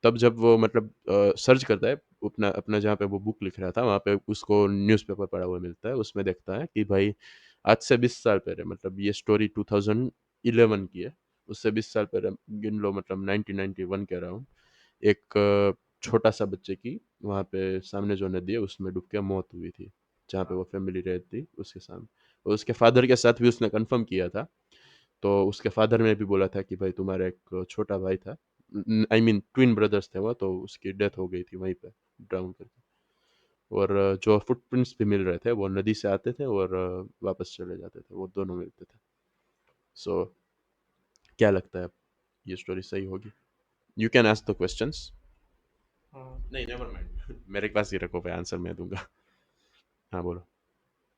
तब जब वो मतलब सर्च करता है अपना अपना जहाँ पे वो बुक लिख रहा था वहाँ पे उसको न्यूज़पेपर पड़ा हुआ मिलता है। उसमें देखता है कि भाई आज से 20 साल पहले, मतलब ये स्टोरी 2011 की है, उससे 20 साल पहले गिन लो, मतलब 1991 के अराउंड एक छोटा सा बच्चे की वहाँ पे सामने जो नदी है उसमें डूब के मौत हुई थी, जहाँ पे हाँ। वो फैमिली रहती थी उसके सामने। और उसके फादर के साथ भी उसने कंफर्म किया था। तो उसके फादर ने भी बोला था कि भाई तुम्हारा एक छोटा भाई था, आई मीन ट्विन ब्रदर्स थे वो, तो उसकी डेथ हो गई थी वहीं पे ड्राउन करके। और जो फुटप्रिंट्स भी मिल रहे थे वो नदी से आते थे और वापस चले जाते थे, वो दोनों मिलते थे। सो क्या लगता है, ये स्टोरी सही होगी? You can ask the questions. हाँ। नहीं, नेवर माइंड, मेरे पास ही रखो, भाई आंसर मैं दूंगा। हाँ बोलो।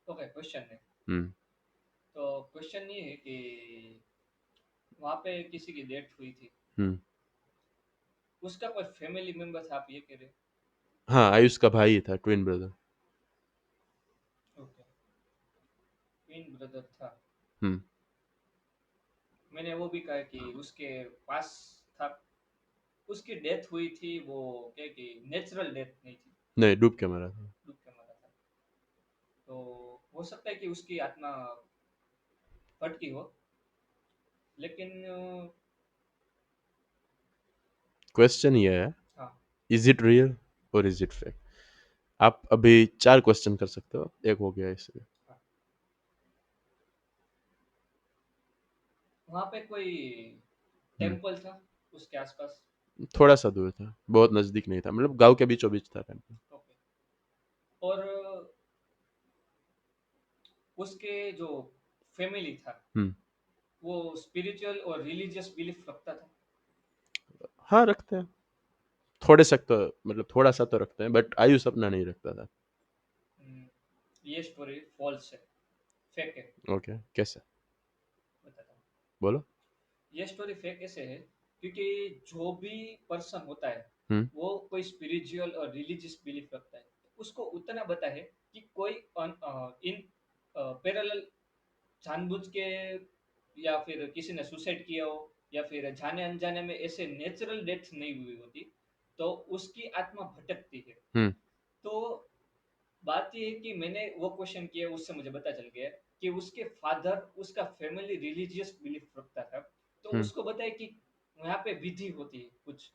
ओके, क्वेश्चन है। हम्म। तो क्वेश्चन ये है कि वहाँ पे किसी की डेथ हुई थी, हम्म। उसका कोई फैमिली मेंबर था, आप ये कह रहे हाँ, आयुष का भाई था, ट्विन ब्रदर। हो? ओके, ट्विन ब्रदर था। हम्म। मैंने वो भी कहा कि उसके पास था, उसकी डेथ हुई थी, वो क्या कि नेचुरल डेथ नहीं थी, नहीं, डूब के मरा था। डूब के मरा था। तो हो सकता है कि उसकी आत्मा भटकी हो, लेकिन क्वेश्चन ये है, हाँ। इज इट रियल और इज इट फेक? आप अभी 4 क्वेश्चन कर सकते हो, एक हो गया इसलिए। हाँ, वहाँ पे कोई हम्म। टेम्पल था उसके आसपास? थोड़ा सा दूर था, बहुत नजदीक नहीं था, मतलब गांव के बीचों बीच था टेम्पल। ओके। और उसके जो फैमिली था, हम्म। वो स्पिरिचुअल और रिलीजियस बिलीफ रखता था? हाँ, रखते हैं। थोड़े सख्त तो, मतलब थोड़ा सा तो रखते हैं, बट आयुष अपना नहीं रखता था। हम्म, ये स्टोरी फॉल्स है, फेक है। ओके, कैसे? बताता हूँ। बोलो। ये स्टोरी फेक ऐसे है क्योंकि जो भी पर्सन होता है हम्म। वो कोई स्पिरिचुअल और रिलीजियस बिलीफ रखता है, तो उसको उतना पता है कि कोई इन पैरेलल जानबूझ के या फिर किसी ने सुसाइड किया हो या फिर जाने अनजाने में ऐसे नेचुरल डेथ नहीं हुई होती, तो उसकी आत्मा भटकती है। हम्म। तो बात ये है कि मैंने वो क्वेश्चन किया, उससे मुझे पता चल गया कि उसके फादर, उसका फैमिली रिलीजियस बिलीफ रखता था, तो हम्म। उसको बताया कि यहाँ पे विधि होती है कुछ।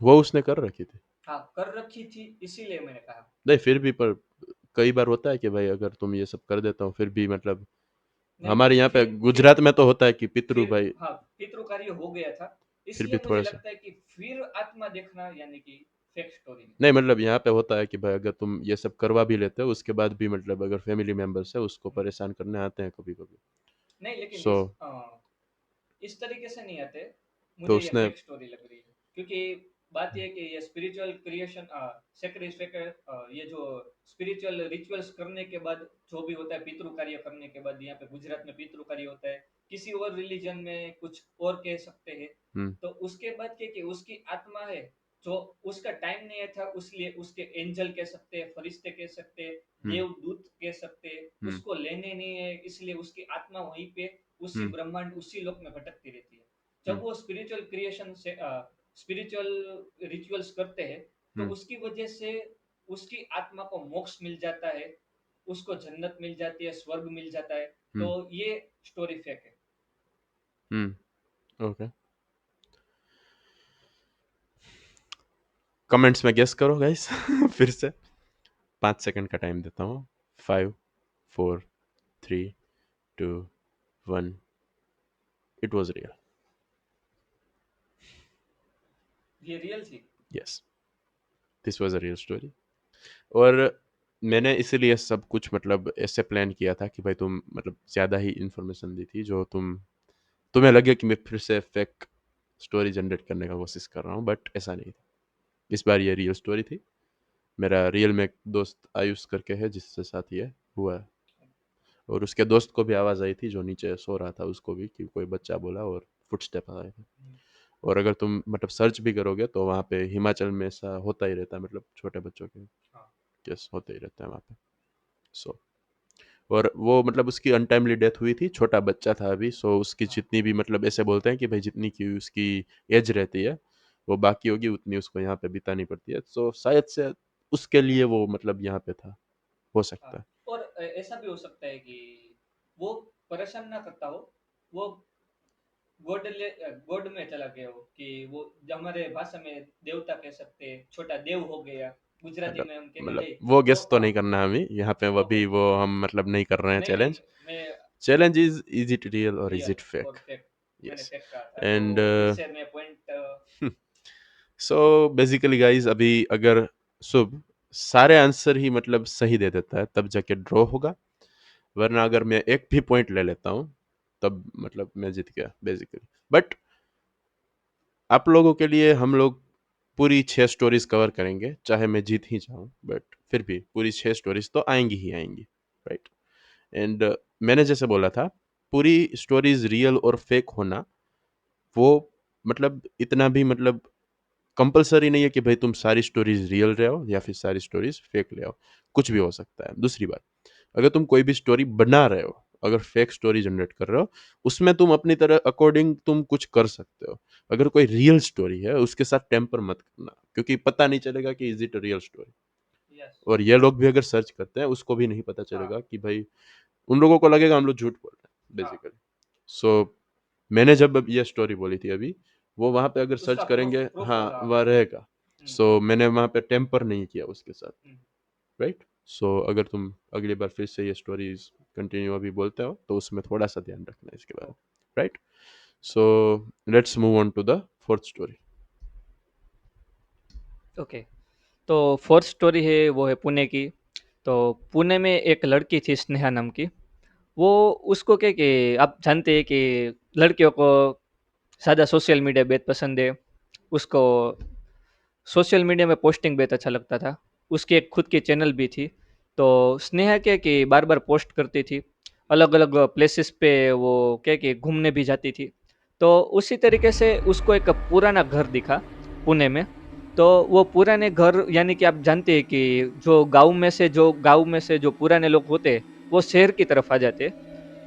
वो उसने कर रखी थी। हाँ, कर रखी थी, इसीलिए मैंने कहा। नहीं, फिर भी पर कई बार होता है कि भाई अगर तुम ये सब कर देता हो फिर भी मतलब नहीं नहीं, हमारे यहाँ पे फिर गुजरात में तो होता है कि पितरु फिर भाई हाँ, पितृ कार्य हो गया था, फिर भी इसलिए मुझे थोड़ा सा। लगता है कि फिर आत्मा देखना यानी कि फेक स्टोरी है। नहीं, मतलब यहाँ पे होता है कि भाई अगर तुम ये सब करवा भी लेते हो उसके बाद भी मतलब अगर फैमिली मेंबर्स है उसको हम्म, परेशान करने आते हैं कभी कभी। नहीं लेकिन सो इस तरीके से नहीं आते, तो मुझे ये उसने फेक स्टोरी लग रही है क्योंकि बात ये है कि ये स्पिरिचुअल क्रिएशन ये जो स्पिरिचुअल रिचुअल्स करने के बाद जो भी होता है, पितृ कार्य करने के बाद, यहाँ पे गुजरात में पितृ कार्य होता है, किसी और रिलीजन में कुछ और कह सकते हैं। हम्म तो उसके बाद क्या कि उसकी आत्मा है, जो उसका टाइम नहीं था, उसलिए उसके एंजल कह सकते हैं, फरिश्ते कह सकते हैं, हम्म देवदूत कह सकते हैं, हम्म उसको लेने नहीं है, इसलिए उसकी आत्मा वहीं पे उसी हम्म ब्रह्मांड उसी लोक में भटकती रहती है। हम्म जब वो स्पिरिचुअल क्रिएशन से स्पिरिचुअल रिचुअल्स करते हैं, तो हम्म उसकी वजह से उसकी आत्मा को मोक्ष मिल जाता है, उसको जन्नत मिल जाती है, स्वर्ग मिल जाता है। तो हम्म ये स्टोरी फेक है। ओके। कमेंट्स में गेस करो गाइस। फिर से 5 सेकंड का टाइम देता हूँ। 5, 4, 3, 2, 1। It was real. ये रियल थी। Yes, this was a real story. और मैंने इसीलिए सब कुछ मतलब ऐसे प्लान किया था कि भाई तुम मतलब ज़्यादा ही इन्फॉर्मेशन दी थी, जो तुम्हें लगे कि मैं फिर से फेक स्टोरी जनरेट करने का कोशिश कर रहा हूँ, बट ऐसा नहीं था। इस बार ये रियल स्टोरी थी। मेरा रियल में एक दोस्त आयुष करके है, जिसके साथ ये हुआ है। और उसके दोस्त को भी आवाज़ आई थी, जो नीचे सो रहा था, उसको भी कि कोई बच्चा बोला और फुटस्टेप आए थे। और अगर तुम मतलब सर्च भी करोगे तो वहाँ पे हिमाचल में ऐसा होता ही रहता है, मतलब छोटे बच्चों के हाँ। केस होते ही रहते हैं वहाँ पे। सो और वो मतलब उसकी अनटाइमली डेथ हुई थी, छोटा बच्चा था अभी। सो उसकी हाँ। जितनी भी मतलब ऐसे बोलते हैं कि भाई जितनी की उसकी एज रहती है वो बाकी होगी उतनी उसको यहाँ पे बितानी पड़ती है। सो शायद से उसके लिए वो मतलब यहाँ पे था, हो हाँ। सकता है। और ऐसा भी हो सकता है कि वो परेशान ना करता हो, वो गॉड में चला गया हो, कि वो जो हमारे भाषा में देवता कह सकते हैं, छोटा देव हो गया, गुजराती मतलब में हम कहते मतलब हैं। वो तो गेस तो नहीं करना हमें यहाँ पे, वो ओके। भी वो हम मतलब नहीं कर रहे हैं नहीं नहीं, चैलेंज। मैं चैलेंज इज इट रियल और इज रियल इट फेक। और फेक, मैंने यस। फेक कहा था, तो एंड फिर से मैं पॉइंट। सो बेसिकली गाइज, अभी अगर शुभ सारे आंसर ही मतलब सही दे देता है तब जाके ड्रॉ होगा, वरना अगर मैं एक भी पॉइंट ले लेता हूँ तब मतलब मैं जीत गया बेसिकली। बट आप लोगों के लिए हम लोग पूरी 6 स्टोरीज कवर करेंगे, चाहे मैं जीत ही जाऊं, बट फिर भी पूरी 6 स्टोरीज तो आएंगी ही आएंगी, राइट। एंड मैंने जैसे बोला था, पूरी स्टोरीज रियल और फेक होना वो मतलब इतना भी मतलब कंपलसरी नहीं है कि भाई तुम सारी स्टोरीज रियल ले आओ या फिर सारी स्टोरीज फेक ले आओ। कुछ भी हो सकता है। दूसरी बात, अगर तुम कोई भी स्टोरी बना रहे हो, अगर फेक स्टोरी जनरेट कर रहे हो, उसमें तुम अपनी तरह अकॉर्डिंग तुम कुछ कर सकते हो। अगर कोई रियल स्टोरी है उसके साथ टेम्पर मत करना, क्योंकि पता नहीं चलेगा कि is it real story. Yes. और ये लोग भी अगर सर्च करते हैं उसको भी नहीं पता हाँ। चलेगा कि भाई, उन लोगों को लगेगा हम लोग झूठ बोल रहे हैं हाँ। बेसिकली। सो मैंने जब अब ये स्टोरी बोली थी अभी, वो वहां पे अगर सर्च उसका प्रूफ करेंगे, प्रूफ हाँ होगा। वह रहेगा। हम्म। सो मैंने वहां पे टेम्पर नहीं किया उसके साथ, हम्म। राइट। सो अगर तुम अगली बार फिर से ये स्टोरीज कंटिन्यू अभी बोलते हो तो उसमें थोड़ा सा ध्यान रखना है इसके बारे ओ, में, right. So let's move on to the fourth story. Okay. तो फोर्थ स्टोरी है, वो है पुणे की। तो पुणे में एक लड़की थी स्नेहा नाम की। वो उसको क्या कि आप जानते हैं कि लड़कियों को ज़्यादा सोशल मीडिया बेहद पसंद है। उसको सोशल मीडिया में पोस्टिंग बेहद अच्छा लगता था। उसकी एक खुद की चैनल भी थी। तो स्नेहा क्या कि बार बार पोस्ट करती थी, अलग अलग प्लेसेस पे वो क्या कि घूमने भी जाती थी। तो उसी तरीके से उसको एक पुराना घर दिखा पुणे में। तो वो पुराने घर, यानी कि आप जानते हैं कि जो गांव में से जो पुराने लोग होते हैं, वो शहर की तरफ आ जाते हैं।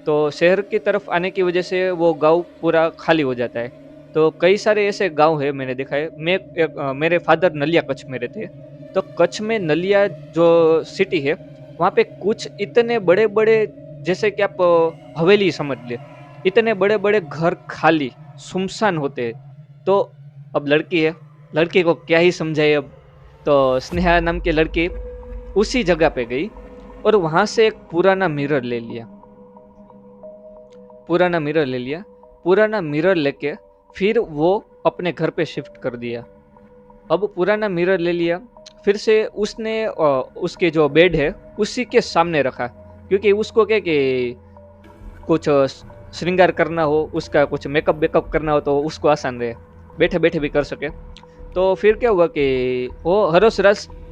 तो शहर की तरफ आने की वजह से वो गाँव पूरा खाली हो जाता है। तो कई सारे ऐसे गाँव है, मैंने देखा है। मेरे फादर नलिया कच्छ में रहते हैं। तो कच्छ में नलिया जो सिटी है, वहाँ पे कुछ इतने बड़े बड़े, जैसे कि आप हवेली समझ ले, इतने बड़े बड़े घर खाली सुनसान होते हैं। तो अब लड़की है, लड़की को क्या ही समझाए अब। तो स्नेहा नाम की लड़की उसी जगह पे गई और वहां से एक पुराना मिरर ले लिया। पुराना मिरर ले लिया। पुराना मिरर लेके फिर वो अपने घर पे शिफ्ट कर दिया। अब पुराना मिरर ले लिया, फिर से उसने उसके जो बेड है उसी के सामने रखा, क्योंकि उसको क्या कि कुछ श्रृंगार करना हो, उसका कुछ मेकअप वेकअप करना हो तो उसको आसान रहे, बैठे बैठे भी कर सके। तो फिर क्या हुआ कि वो हर रोज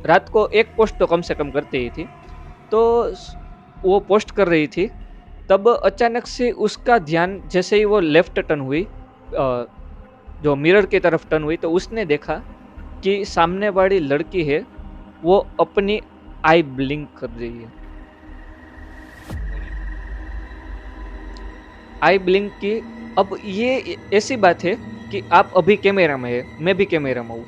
रात को एक पोस्ट तो कम से कम करती ही थी। तो वो पोस्ट कर रही थी, तब अचानक से उसका ध्यान जैसे ही वो लेफ्ट टर्न हुई, जो मिरर की तरफ टर्न हुई, तो उसने देखा कि सामने वाली लड़की है, वो अपनी आई ब्लिंक कर रही है। आई ब्लिंक की। अब ये ऐसी बात है कि आप अभी कैमरा में है, मैं भी कैमरा में हूँ।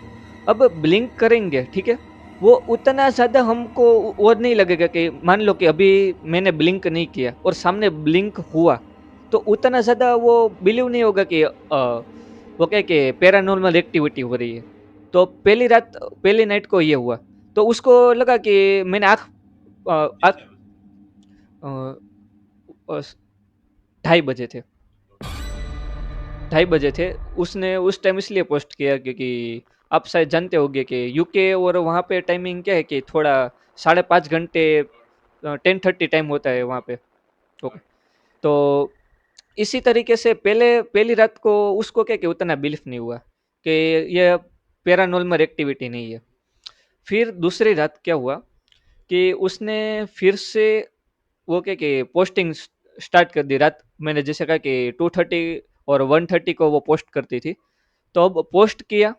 अब ब्लिंक करेंगे, ठीक है, वो उतना ज्यादा हमको वो नहीं लगेगा कि मान लो कि अभी मैंने ब्लिंक नहीं किया और सामने ब्लिंक हुआ, तो उतना ज्यादा वो बिलीव नहीं होगा कि वो क्या कि पैरानॉर्मल एक्टिविटी हो रही है। तो पहली नाइट को ये हुआ, तो उसको लगा कि मैंने आँख 2:30 बजे थे, 2:30 बजे थे। उसने उस टाइम इसलिए पोस्ट किया क्योंकि आप शायद जानते होंगे कि यूके और वहाँ पे टाइमिंग क्या है कि थोड़ा 5.5 घंटे 10:30 टाइम होता है वहाँ पे। ओके। तो इसी तरीके से पहली रात को उसको क्या कि उतना बिलीफ नहीं हुआ कि ये पैरानॉर्मल एक्टिविटी नहीं है। फिर दूसरी रात क्या हुआ कि उसने फिर से वो क्या कि पोस्टिंग स्टार्ट कर दी। रात मैंने जैसे कहा कि 2:30 और 1:30 को वो पोस्ट करती थी। तो अब पोस्ट किया,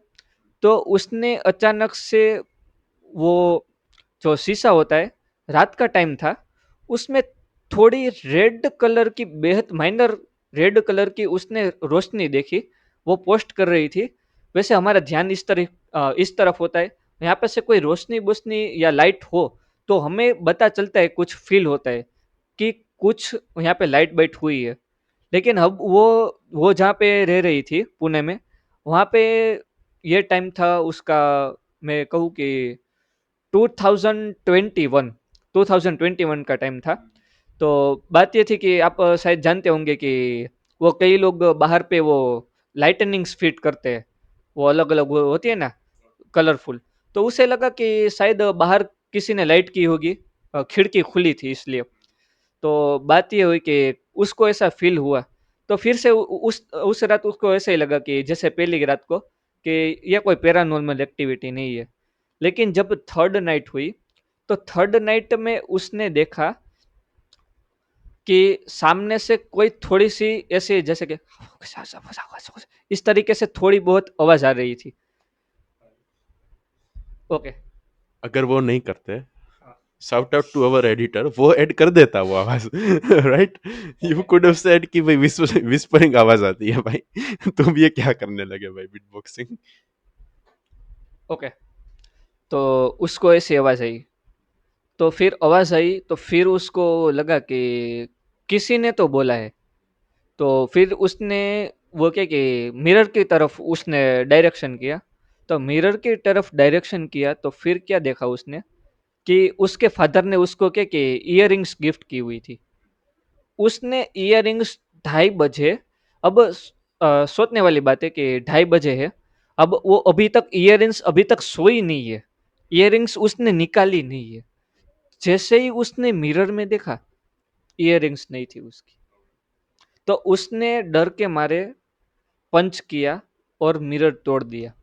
तो उसने अचानक से वो जो शीशा होता है, रात का टाइम था, उसमें थोड़ी रेड कलर की, बेहद माइनर रेड कलर की उसने रोशनी देखी। वो पोस्ट कर रही थी। वैसे हमारा ध्यान इस तरफ होता है, यहाँ पे से कोई रोशनी बोशनी या लाइट हो तो हमें पता चलता है, कुछ फील होता है कि कुछ यहाँ पे लाइट बाइट हुई है। लेकिन अब वो जहाँ पे रह रही थी पुणे में, वहाँ पे ये टाइम था उसका, मैं कहूँ कि 2021 2021 का टाइम था। तो बात ये थी कि आप शायद जानते होंगे कि वो कई लोग बाहर पे वो लाइटनिंग्स फिट करते हैं, वो अलग अलग वो होती है ना, कलरफुल। तो उसे लगा कि शायद बाहर किसी ने लाइट की होगी, खिड़की खुली थी इसलिए। तो बात ये हुई कि उसको ऐसा फील हुआ। तो फिर से उस रात उसको ऐसा ही लगा कि जैसे पहली रात को, कि यह कोई पैरानॉर्मल एक्टिविटी नहीं है। लेकिन जब थर्ड नाइट हुई, तो थर्ड नाइट में उसने देखा कि सामने से कोई थोड़ी सी ऐसे जैसे कि इस तरीके से थोड़ी बहुत आवाज आ रही थी। ओके। अगर वो नहीं करते, shout out to our editor, वो ऐड कर देता वो आवाज। Right, you could have said कि भाई विस्परिंग आवाज आती है भाई। तुम ये क्या करने लगे भाई, बिट बॉक्सिंग। ओके। तो उसको ऐसी आवाज आई। तो फिर आवाज आई, तो फिर उसको लगा कि किसी ने तो बोला है। तो फिर उसने वो क्या कि मिरर की तरफ उसने डायरेक्शन किया। तो मिरर की तरफ डायरेक्शन किया, तो फिर क्या देखा उसने कि उसके फादर ने उसको क्या कि इयररिंग्स गिफ्ट की हुई थी। उसने इयररिंग्स 2:30 बजे, अब सोचने वाली बात है कि 2:30 बजे है, अब वो अभी तक इयररिंग्स अभी तक सोई नहीं है, इयररिंग्स उसने निकाली नहीं है। जैसे ही उसने मिरर में देखा, इयररिंग्स नहीं थी उसकी। तो उसने डर के मारे पंच किया और मिरर तोड़ दिया।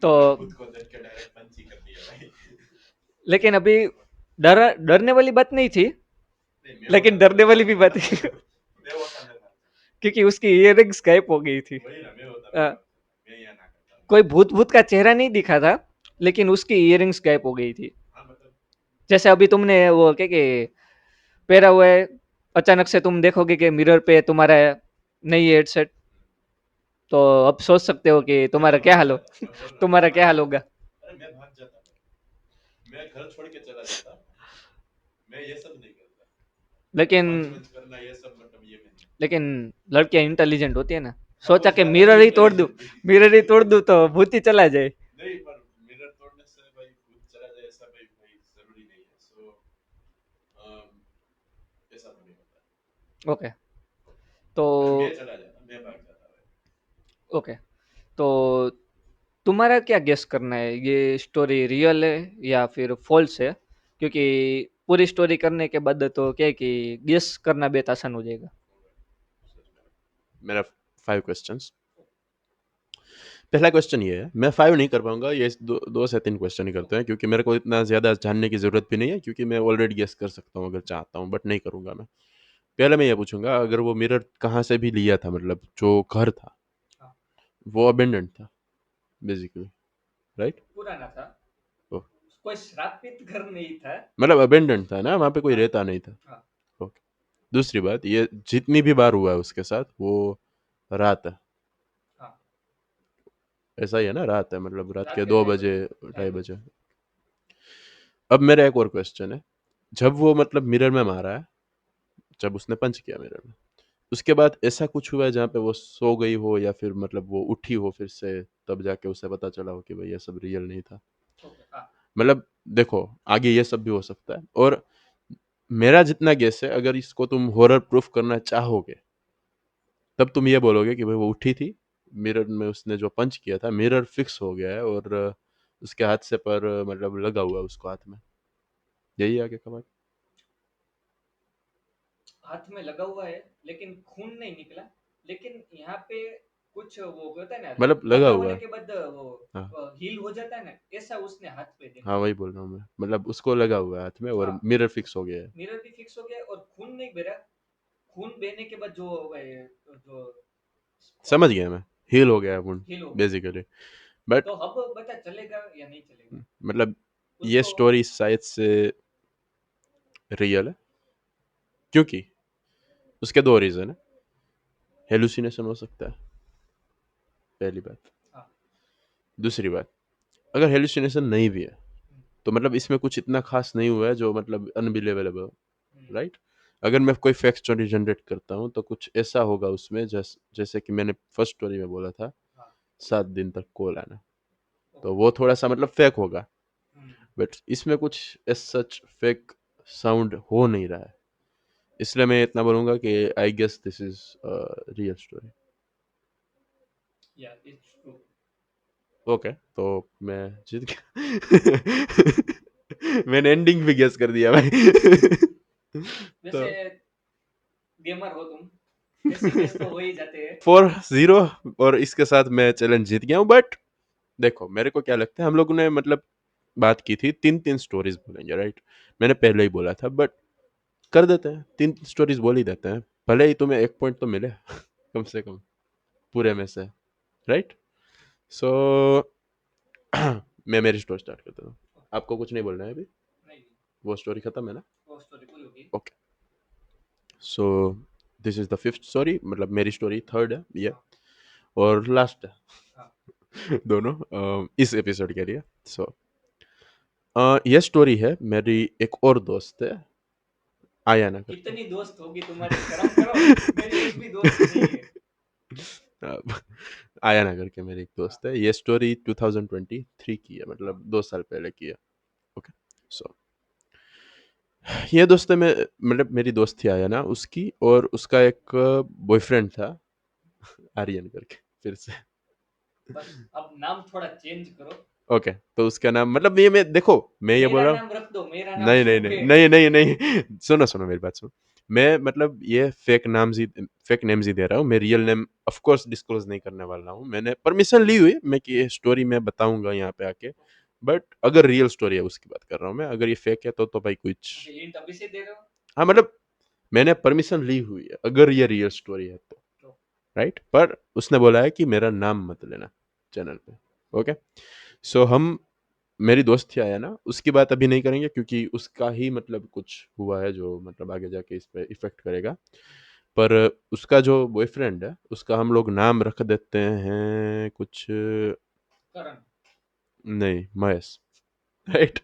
तो खुद को देख के डायरेक्ट पंच ही कर दिया भाई। लेकिन अभी डरने वाली बात नहीं थी, नहीं, मैं लेकिन होता तो डरने मैं वाली भी बात भाग थी। जाता। मैं होता मैं भाग जाता। क्योंकि उसकी इयररिंग्स गायब हो गई थी। वही ना, मैं होता मैं अ, भाग जाता, मैं यहाँ ना करता। कोई भूत भूत का चेहरा नहीं दिखा था, लेकिन उसकी इयररिंग्स गायब हो गई थी। हाँ मतलब, जैसे अभी तुमने वो क्या कि पहरा हुआ है, अचानक से तुम देखोगे कि मिरर पे तुम्हारा नहीं है हेडसेट, तो अब सोच सकते हो कि मैं तुम्हारा तो क्या भाग हाल हो। जाता, मैं बोल रहा हूँ मैं तुम्हारा क्या भाग हाल जाता। होगा। अरे मैं भाग जाता भाई, मैं घर छोड़ के चला जाता। मैं ये सब नहीं करता। लेकिन पंच वंच करना ये सब मतलब ये मैं नहीं। लेकिन लड़कियां इंटेलिजेंट होती है ना, हाँ, सोचा वो कि ज्यादा ही मिरर ही तोड़ दूं, इंटेलिजेंट थी। मिरर ही तोड़ दूं तो भूत ही चला जाए। नहीं, पर मिरर तोड़ने से भाई खुद चला जाए ऐसा भाई भाई जरूरी नहीं है। सो ऐसा तो नहीं होता। ओके। तो अरे मैं चला जाता, मैं भाग जाता भाई। ओके। तो तुम्हारा क्या गेस करना है, ये स्टोरी रियल है या फिर फॉल्स है? क्योंकि पूरी स्टोरी करने के बाद तो क्या है कि गेस करना बेहद आसान हो जाएगा। सच में। मेरा 5 क्वेश्चंस। पहला क्वेश्चन ये है, मैं 5 नहीं कर पाऊँगा, ये 2 से 3 क्वेश्चन ही करते हैं क्योंकि मेरे को इतना ज़्यादा जानने की ज़रूरत भी नहीं है क्योंकि मैं ऑलरेडी गेस कर सकता हूँ अगर चाहता हूँ, बट नहीं करूँगा मैं। पहले मैं ये पूछूँगा अगर वो मिरर कहाँ से भी लिया था मतलब जो घर था, हाँ। वो अबैंडन्ड था बेसिकली, राइट? पुराना था, ओह! कोई श्रापित घर नहीं था। मतलब अबैंडन्ड था ना, वहाँ पे कोई हाँ, रहता नहीं था। हाँ, ओके। दूसरी बात, ये जितनी भी बार हुआ है उसके साथ, वो रात है। हाँ, ऐसा ही है ना, रात है मतलब रात रात के के 2 ढाई बजे, बजे, ढाई 2:30 बजे। बजे। अब मेरा एक और क्वेश्चन है, जब वो मतलब मिरर में मारा है, जब उसने पंच किया मिरर में, उसके बाद ऐसा कुछ हुआ है जहाँ पे वो सो गई हो या फिर मतलब वो उठी हो फिर से, तब जाके उसे पता चला हो कि भाई ये सब रियल नहीं था? ओके, हाँ, मतलब देखो, आगे ये सब भी हो सकता है और मेरा जितना गेस है, अगर इसको तुम हॉरर प्रूफ करना चाहोगे, तब तुम ये बोलोगे कि भाई वो उठी थी, मिरर में उसने जो पंच किया था, मिरर फिक्स हो गया है और उसके हाथ से पर मतलब लगा हुआ है उसको हाथ में। यही आगे का बात। हाथ में लगा हुआ है लेकिन खून नहीं निकला। लेकिन यहाँ पे कुछ वो होता है ना, मतलब लगा लगा हुआ होने है। के बाद हाँ, वो हील हो जाता है ना, ऐसा उसने हाथ पे हाँ देखा। वही बोल रहा हूँ मैं, मतलब उसको लगा हुआ है हाथ में और हाँ, मिरर फिक्स हो गया है। मिरर भी फिक्स हो गया और खून नहीं बह रहा। खून बहने के बाद जो जो समझ गया मैं, हील हो गया है वुंड हील हो गया, बेसिकली। बट तो अब पता चलेगा या नहीं चलेगा मतलब ये उसको। स्टोरी शायद से रियल है क्योंकि उसके 2 रीजन है। हेलुसिनेशन हो सकता है, पहली बात। हाँ, दूसरी बात, अगर हेलुसिनेशन नहीं भी है हम्म, तो मतलब इसमें कुछ इतना खास नहीं हुआ है जो मतलब अनबिलीवेबल हो, हम्म, राइट? अगर मैं कोई फैक्ट स्टोरी जनरेट करता हूँ तो कुछ ऐसा होगा उसमें, जैसे कि मैंने फर्स्ट स्टोरी में बोला था, हाँ, 7 दिन तक कॉल आना, तो ओके, वो थोड़ा सा मतलब फेक होगा। हम्म, बट इसमें कुछ एज सच फेक साउंड हो नहीं रहा है, इसलिए मैं इतना बोलूंगा कि I guess this is real story. या इट्स ट्रू। ओके, तो मैं जीत गया। मैंने एंडिंग भी गेस कर दिया भाई। तो वैसे गेमर हो तुम, ऐसे गेस तो हो ही जाते हैं। 4-0 और इसके साथ मैं चैलेंज जीत गया हूँ। बट देखो, मेरे को क्या लगता है, हम लोगों ने मतलब बात की थी 3-3 स्टोरीज बोलेंगे, राइट? मैंने पहले ही बोला था, बट कर देते हैं, 3 स्टोरीज बोल ही देते हैं, भले ही तुम्हें 1 पॉइंट तो मिले कम से कम पूरे में से, राइट? सो मैं मेरी स्टोरी स्टार्ट करता हूँ। आपको कुछ नहीं बोलना है अभी? नहीं, वो स्टोरी खत्म है ना? वो स्टोरी पूरी होगी। Okay, so this is the 5th story, मतलब मेरी स्टोरी 3rd है ये, हाँ, और लास्ट हाँ, है दोनों इस एपिसोड के लिए। सो ये स्टोरी है मेरी एक और दोस्त है, आयाना करके। कितनी दोस्त होगी तुम्हारी, शर्म करो। मेरी एक भी दोस्त नहीं है। आयाना करके मेरी एक हाँ, दोस्त है। ये स्टोरी 2023 की है, हाँ, मतलब 2 साल पहले की है। ओके, सो ये दोस्त है, मैं मतलब मेरी दोस्त थी आयाना, उसकी और उसका एक बॉयफ्रेंड था, आर्यन करके, फिर से। बस अब नाम थोड़ा चेंज करो। ओके, तो उसका नाम मतलब ये, मैं देखो, मैं ये बोल मेरा रहा हूँ। नाम रख दो, मेरा नाम नहीं नहीं शुभ नहीं है। नहीं नहीं नहीं, सुनो सुनो मेरी बात सुनो। मैं मतलब ये फेक नेम्स ही दे रहा हूँ, मैं real name of course disclose नहीं करने वाला हूँ। मैंने परमिशन ली हुई है मैं कि ये स्टोरी मैं बताऊंगा यहाँ पे आके, बट अगर रियल स्टोरी है उसकी बात कर रहा हूँ मैं, अगर ये फेक है तो भाई कुछ। मुझे हिंट अभी से दे रहे हो हाँ मतलब मैंने परमिशन ली हुई है अगर ये रियल स्टोरी है तो, तो। राइट? पर उसने बोला है कि मेरा नाम मत लेना चैनल पे। ओके, सो हम, मेरी दोस्त थी आया ना, उसकी बात अभी नहीं करेंगे क्योंकि उसका ही मतलब कुछ हुआ है जो मतलब आगे जाके इस पे इफेक्ट करेगा। पर उसका जो बॉयफ्रेंड है उसका हम लोग नाम रख देते हैं कुछ, करण। नहीं, महेश, राइट?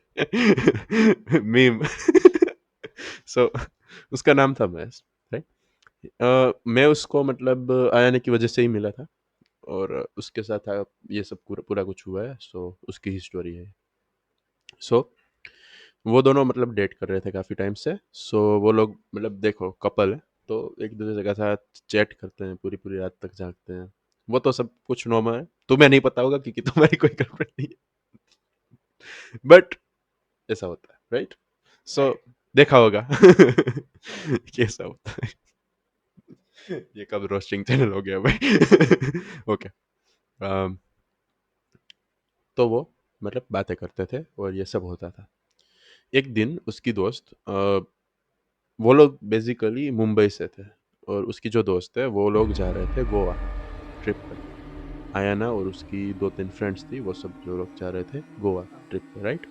मीम। सो उसका नाम था महेश, राइट? मैं उसको मतलब आयाने की वजह से ही मिला था और उसके साथ ये सब पूरा पूरा कुछ हुआ है, सो उसकी ही स्टोरी है। सो वो दोनों मतलब डेट कर रहे थे काफ़ी टाइम से। सो वो लोग मतलब देखो कपल है, तो एक दूसरे के साथ चैट करते हैं, पूरी पूरी रात तक जागते हैं, वो तो सब कुछ नॉर्मल है। तुम्हें नहीं पता होगा क्योंकि तुम्हारी कोई गर्लफ्रेंड नहीं है, बट ऐसा होता है, राइट? सो राइट। देखा होगा कैसा होता है। ये कब रोस्टिंग चैनल हो गया भाई? ओके। तो वो मतलब बातें करते थे और ये सब होता था। एक दिन उसकी दोस्त वो लोग बेसिकली मुंबई से थे और उसकी जो दोस्त है वो लोग जा रहे थे गोवा ट्रिप पे। आयाना और उसकी 2-3 फ्रेंड्स थी, वो सब जो लोग जा रहे थे गोवा ट्रिप पे, राइट?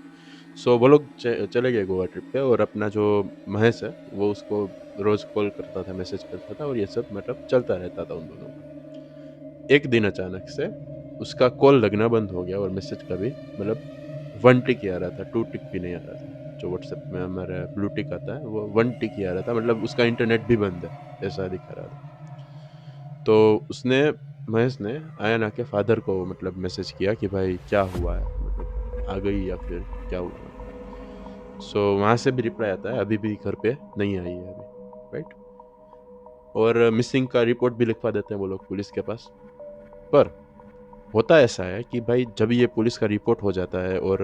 सो वो लोग चले गए गोवा ट्रिप पे और अपना जो महेश है वो उसको रोज़ कॉल करता था, मैसेज करता था और ये सब मतलब चलता रहता था उन दोनों का। एक दिन अचानक से उसका कॉल लगना बंद हो गया और मैसेज का भी मतलब 1 टिक ही आ रहा था, 2 टिक भी नहीं आ रहा था। जो व्हाट्सएप में हमारा ब्लू टिक आता है वो 1 टिक ही आ रहा था, मतलब उसका इंटरनेट भी बंद है, ऐसा दिखा रहा था। तो उसने महेश ने आयन के फादर को मतलब मैसेज किया कि भाई क्या हुआ है, मतलब आ गई या फिर क्या हुआ। सो वहाँ से भी रिप्लाई आता है अभी भी घर पे नहीं आई है अभी, राइट? और मिसिंग का रिपोर्ट भी लिखवा देते हैं वो लोग पुलिस के पास। पर होता ऐसा है कि भाई जब ये पुलिस का रिपोर्ट हो जाता है और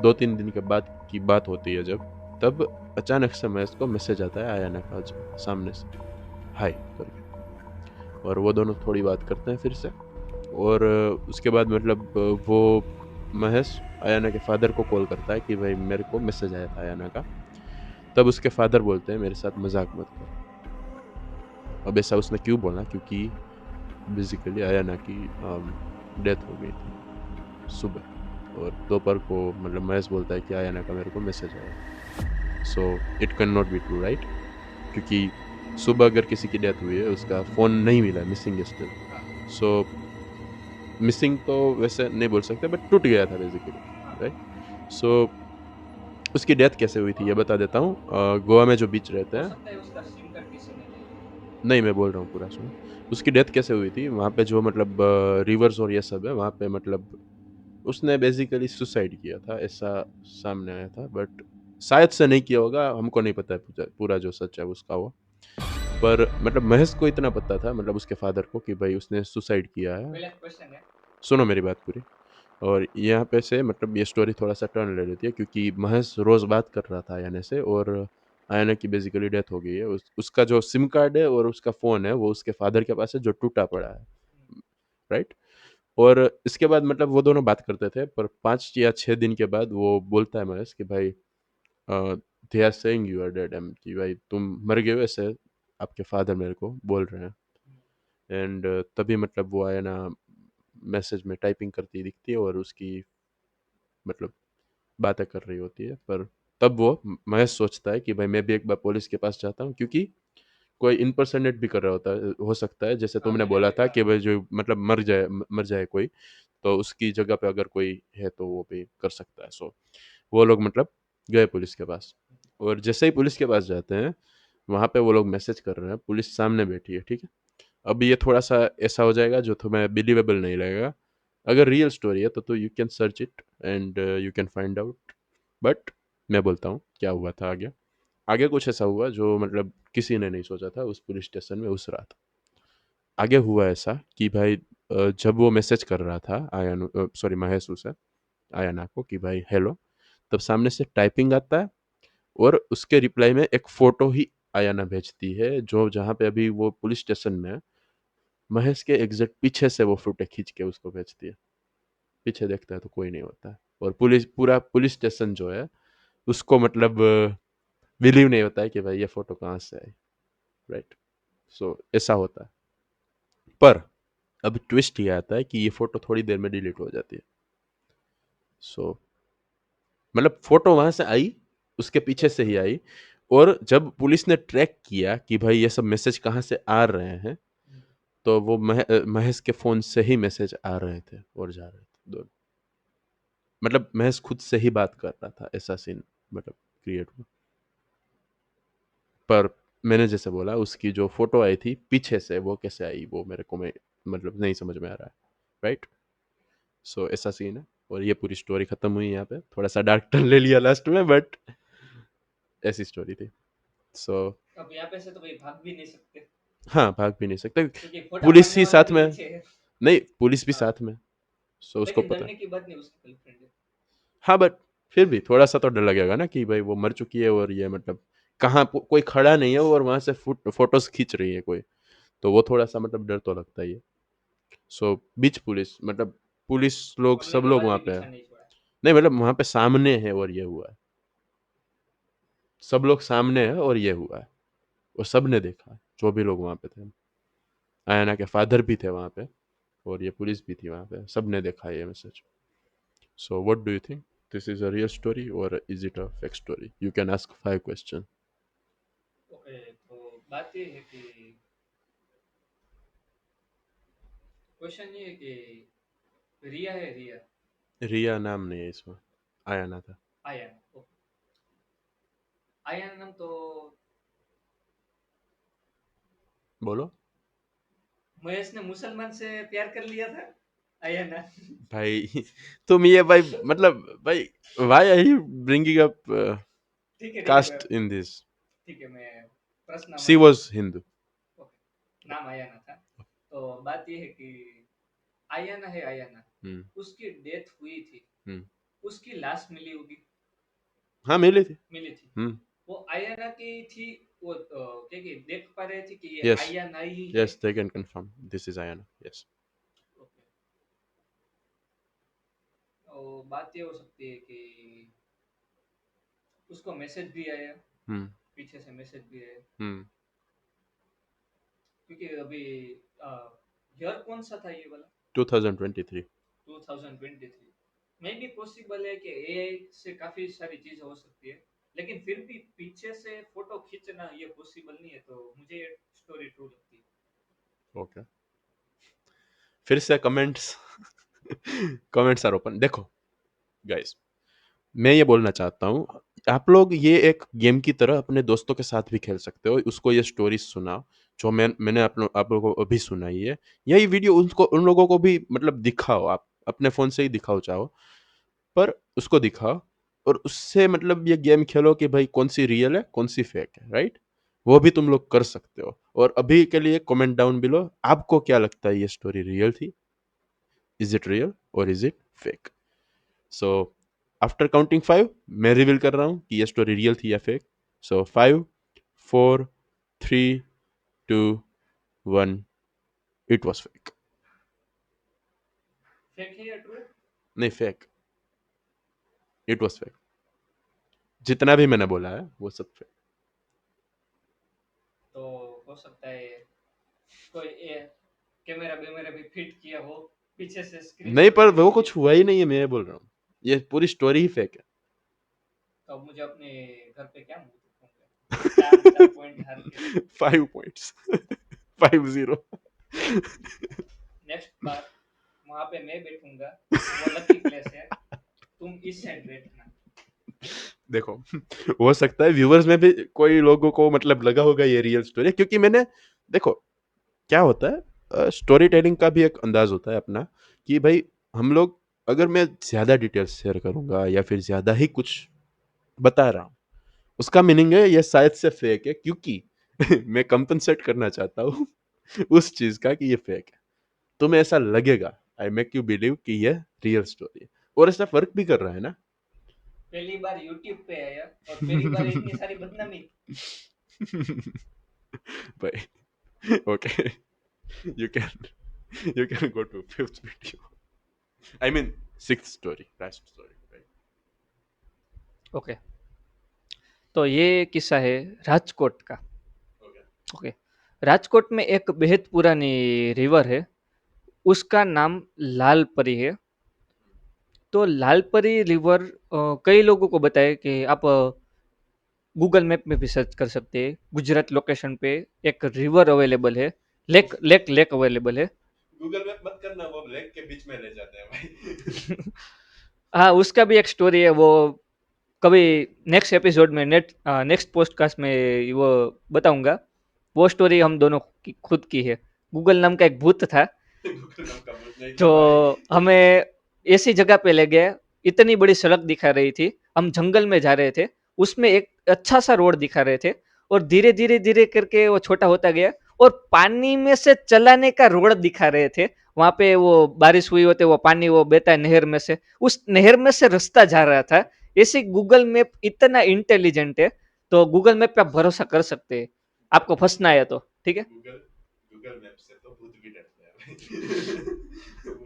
2-3 दिन के बाद की बात होती है जब, तब अचानक से महेश को मैसेज आता है आयना का सामने से, हाय करके। और वो दोनों थोड़ी बात करते हैं फिर से और उसके बाद मतलब वो महेश आयाना के फादर को कॉल करता है कि भाई मेरे को मैसेज आया था आयाना का। तब उसके फादर बोलते हैं मेरे साथ मजाक मत कर। अब ऐसा उसने क्यों बोला, क्योंकि बेसिकली आयाना की डेथ हो गई थी सुबह और दोपहर को मतलब महेश बोलता है कि आयाना का मेरे को मैसेज आया। So it can not be true, right? क्योंकि सुबह अगर किसी की डेथ हुई है उसका फ़ोन नहीं मिला है, मिसिंग है स्टिल। सो मिसिंग तो वैसे नहीं बोल सकते बट टूट गया था बेसिकली, राइट? सो उसकी डेथ कैसे हुई थी ये बता देता हूँ। गोवा में जो बीच रहते हो हैं, सकता है उसका सिम कार्ड किसी ने ले लिया। नहीं मैं बोल रहा हूँ पूरा सुनो। उसकी डेथ कैसे हुई थी वहाँ पे जो मतलब रिवर्स और ये सब है वहाँ पे, मतलब उसने बेसिकली सुसाइड किया था ऐसा सामने आया था, बट शायद से नहीं किया होगा, हमको नहीं पता है पूरा जो सच है उसका वो। पर मतलब महेश को इतना पता था मतलब उसके फादर को कि भाई उसने सुसाइड किया है। पहला क्वेश्चन है। सुनो मेरी बात पूरी। और यहाँ पे से मतलब ये स्टोरी थोड़ा सा टर्न ले लेती है क्योंकि महेश रोज़ बात कर रहा था आयाना से और आयाना की बेसिकली डेथ हो गई है। उसका जो सिम कार्ड है और उसका फ़ोन है वो उसके फादर के पास है जो टूटा पड़ा है, राइट? और इसके बाद मतलब वो दोनों बात करते थे, पर 5 या 6 दिन के बाद वो बोलता है महेश कि भाई they are saying you are dead, एम कि भाई तुम मर गए हो ऐसे आपके फादर मेरे को बोल रहे हैं। एंड तभी मतलब वो आयना मैसेज में टाइपिंग करती दिखती है और उसकी मतलब बातें कर रही होती है। पर तब वो महेश सोचता है कि भाई मैं भी एक बार पुलिस के पास जाता हूँ, क्योंकि कोई इम्पर्सनेट भी कर रहा होता है, हो सकता है जैसे हाँ तुमने मैंने बोला था देखा कि है। भाई जो मतलब मर जाए कोई, तो उसकी जगह पे अगर कोई है तो वो भी कर सकता है। सो वो लोग मतलब गए पुलिस के पास और जैसे ही पुलिस के पास जाते हैं वहाँ पे वो लोग मैसेज कर रहे हैं, पुलिस सामने बैठी है, ठीक है? अब ये थोड़ा सा ऐसा हो जाएगा जो तुम्हें बिलीवेबल नहीं लगेगा। अगर रियल स्टोरी है तो you can search it and you can find out. But मैं बोलता हूँ क्या हुआ था आगे। आगे कुछ ऐसा हुआ जो मतलब किसी ने नहीं सोचा था उस पुलिस स्टेशन में उस रात। आगे हुआ ऐसा कि भाई जब वो मैसेज कर रहा था आयन, सॉरी महेश उसे आयना को कि भाई हेलो, तब सामने से टाइपिंग आता है और उसके रिप्लाई में एक फ़ोटो ही आयना भेजती है जो जहाँ पे अभी वो पुलिस स्टेशन में है, महेश के एग्जैक्ट पीछे से वो फ़ोटो खींच के उसको भेजती है। पीछे देखता है तो कोई नहीं होता है और पूरा पुलिस स्टेशन जो है उसको मतलब बिलीव नहीं होता है कि भाई ये फ़ोटो कहाँ से आई, राइट? सो ऐसा होता है। पर अब ट्विस्ट ये आता है कि ये फ़ोटो थोड़ी देर में डिलीट हो जाती है। सो मतलब फ़ोटो वहाँ से आई, उसके पीछे से ही आई और जब पुलिस ने ट्रैक किया कि भाई ये सब मैसेज कहाँ से आ रहे हैं, तो वो महेश के फ़ोन से ही मैसेज आ रहे थे और जा रहे थे दोनों। मतलब महेश खुद से ही बात कर रहा था, ऐसा सीन मतलब क्रिएट हुआ। पर मैंने जैसे बोला उसकी जो फ़ोटो आई थी पीछे से वो कैसे आई वो मेरे को मैं मतलब नहीं समझ में आ रहा है, राइट? सो ऐसा सीन है और ये पूरी स्टोरी खत्म हुई यहाँ पे। थोड़ा सा डार्क टर्न ले लिया लास्ट में, बट ऐसी स्टोरी थी। सो अब यहाँ पे से तो भाई भाग भी नहीं सकते हाँ, भाग भी नहीं सकते। क्योंकि फोटा पुलिस पाड़ने ही वाला साथ भी में, पीछे है। नहीं पुलिस भी हाँ साथ में, सो उसको लेकिन पता है। डरने की बात नहीं, उसकी गर्लफ्रेंड है। हाँ, बट फिर भी थोड़ा सा तो डर लगेगा ना कि भाई वो मर चुकी है और ये मतलब कहाँ कोई खड़ा नहीं है और वहां से फोटोज खींच रही है कोई। तो वो थोड़ा-सा मतलब डर तो लगता ही है। सो बीच पुलिस मतलब पुलिस लोग हमने सब कोई लोग बात वहाँ भी पे पीछा हैं। नहीं छोड़ा। नहीं मतलब वहाँ पे सामने है और ये हुआ है। सब लोग सामने हैं और ये हुआ है। और सबने देखा है, जो भी लोग वहाँ पे थे। आयना के फादर भी थे वहाँ पे और ये पुलिस भी थी वहाँ पे, सबने देखा है ये message. So what do you think? This is a real story or is it a fake story? You can ask 5 questions. Okay, तो बात ये है कि क्वेश्चन ये है कि रिया है, रिया रिया नाम नहीं है इसमें, आयना था। आया, ओके, आया नाम तो बोलो महेश ने मुसलमान से प्यार कर लिया था, आया ना। भाई। तुम ये भाई मतलब भाई why are you bringing up ठीक है caste in this? ठीक है, मैं प्रश्न She मैं was Hindu. ओके, नाम आया ना था। तो बात ये है कि आयाना है, आयाना हम्म उसकी डेथ हुई थी, हम्म उसकी लाश मिली होगी, हाँ मिली थी। मिली थी, हम्म वो आयाना की थी, वो क्या कि देख पा रहे थे कि ये yes आयाना ही है। yes they can confirm this is Ayana yes. Okay, तो बात ये हो सकती है कि उसको मैसेज भी आया, हम्म पीछे से मैसेज भी आया, हम्म क्योंकि अभी ईयर कौन सा था ये वाला, 2023 2023। मे भी पॉसिबल है कि एआई से काफी सारी चीजें हो सकती है, लेकिन फिर भी पीछे से फोटो खींचना ये पॉसिबल नहीं है, तो मुझे ये स्टोरी ट्रू लगती है। ओके फिर से कमेंट्स कमेंट्स आर ओपन देखो गाइस मैं ये बोलना चाहता हूँ आप लोग ये एक गेम की तरह अपने दोस्तों के साथ भी खेल सकते हो उसको ये स्टोरी सुनाओ जो मैंने आप लोगों को अभी सुनाई है यही वीडियो उनको उन लोगों को भी मतलब दिखाओ आप अपने फोन से ही दिखाओ चाहो पर उसको दिखाओ और उससे मतलब ये गेम खेलो कि भाई कौन सी रियल है कौन सी फेक है राइट वो भी तुम लोग कर सकते हो और अभी के लिए कमेंट डाउन बिलो आपको क्या लगता है ये स्टोरी रियल थी इज इट रियल और is it fake so after counting 5 मैं रिवील कर रहा हूं कि ये स्टोरी रियल थी या fake so 5 4 3 2 1 it was fake fake है या ट्रू? नहीं फेक इट वॉज फेक जितना भी मैंने बोला है वो सब फेक तो हो सकता है कोई कैमरा वैमरा भी फिट किया हो, पीछे से नहीं स्क्रीनशॉट पर ले वो लीजिए। कुछ हुआ ही नहीं है मैं ये बोल रहा हूँ ये पूरी स्टोरी ही फेक है तो अब मुझे अपने घर पे क्या मुंह दिखाऊंगा, चार चार पॉइंट हार के। 5 points 5-0 नेक्स्ट बार वहां पे मैं बैठूंगा, वो लकी प्लेस है, तुम इस साइड बैठना। देखो हो सकता है व्यूवर्स में भी कोई लोगों को मतलब लगा होगा ये रियल स्टोरी क्योंकि मैंने देखो क्या होता है स्टोरी टेलिंग का भी एक अंदाज होता है अपना कि भाई हम लोग अगर मैं ज्यादा डिटेल्स शेयर करूंगा या फिर ज्यादा ही कुछ बता रहा हूँ उसका मीनिंग है ये शायद से फेक है क्योंकि मैं कंपनसेट करना चाहता हूँ उस चीज का कि ये फेक है तुम्हें ऐसा लगेगा आई मेक यू बिलीव कि ये रियल स्टोरी है और ऐसा फर्क भी कर रहा है ना पहली बार यूट्यूब पे आया और पहली बार इतनी सारी बदनामी। भाई okay you can you can go to fifth video I mean sixth story last story right okay, तो ये किस्सा है राजकोट का। okay ओके, राजकोट में एक बेहद पुरानी रिवर है, उसका नाम लाल परी है। तो लाल परी रिवर कई लोगों को बताया कि आप गूगल मैप में भी सर्च कर सकते हैं, गुजरात लोकेशन पे एक रिवर अवेलेबल है, लेक लेक लेक अवेलेबल है। गूगल मैप मत करना वो लेग के बीच में ले जाते हैं भाई हाँ, उसका भी एक स्टोरी है, वो कभी नेक्स्ट एपिसोड में नेक्स्ट पॉडकास्ट में वो बताऊंगा। वो स्टोरी हम दोनों की खुद की है। गूगल नाम का एक भूत था गूगल नाम का भूत नहीं था जो भाई हमें ऐसी जगह पे ले गया, इतनी बड़ी सड़क दिखा रही थी, हम जंगल में जा रहे थे, उसमें एक अच्छा सा रोड दिखा रहे थे, और धीरे धीरे धीरे करके वो छोटा होता गया और पानी में से चलाने का रोड दिखा रहे थे। वहां पे वो बारिश हुई होती, वो पानी वो बहता है नहर में से, उस नहर में से रास्ता जा रहा था। ऐसे गूगल मैप इतना इंटेलिजेंट है, तो गूगल मैप पे आप भरोसा कर सकते हैं, आपको फंसना है तो ठीक है। गूगल गूगल मैप से तो भूत भी डरते हैं भाई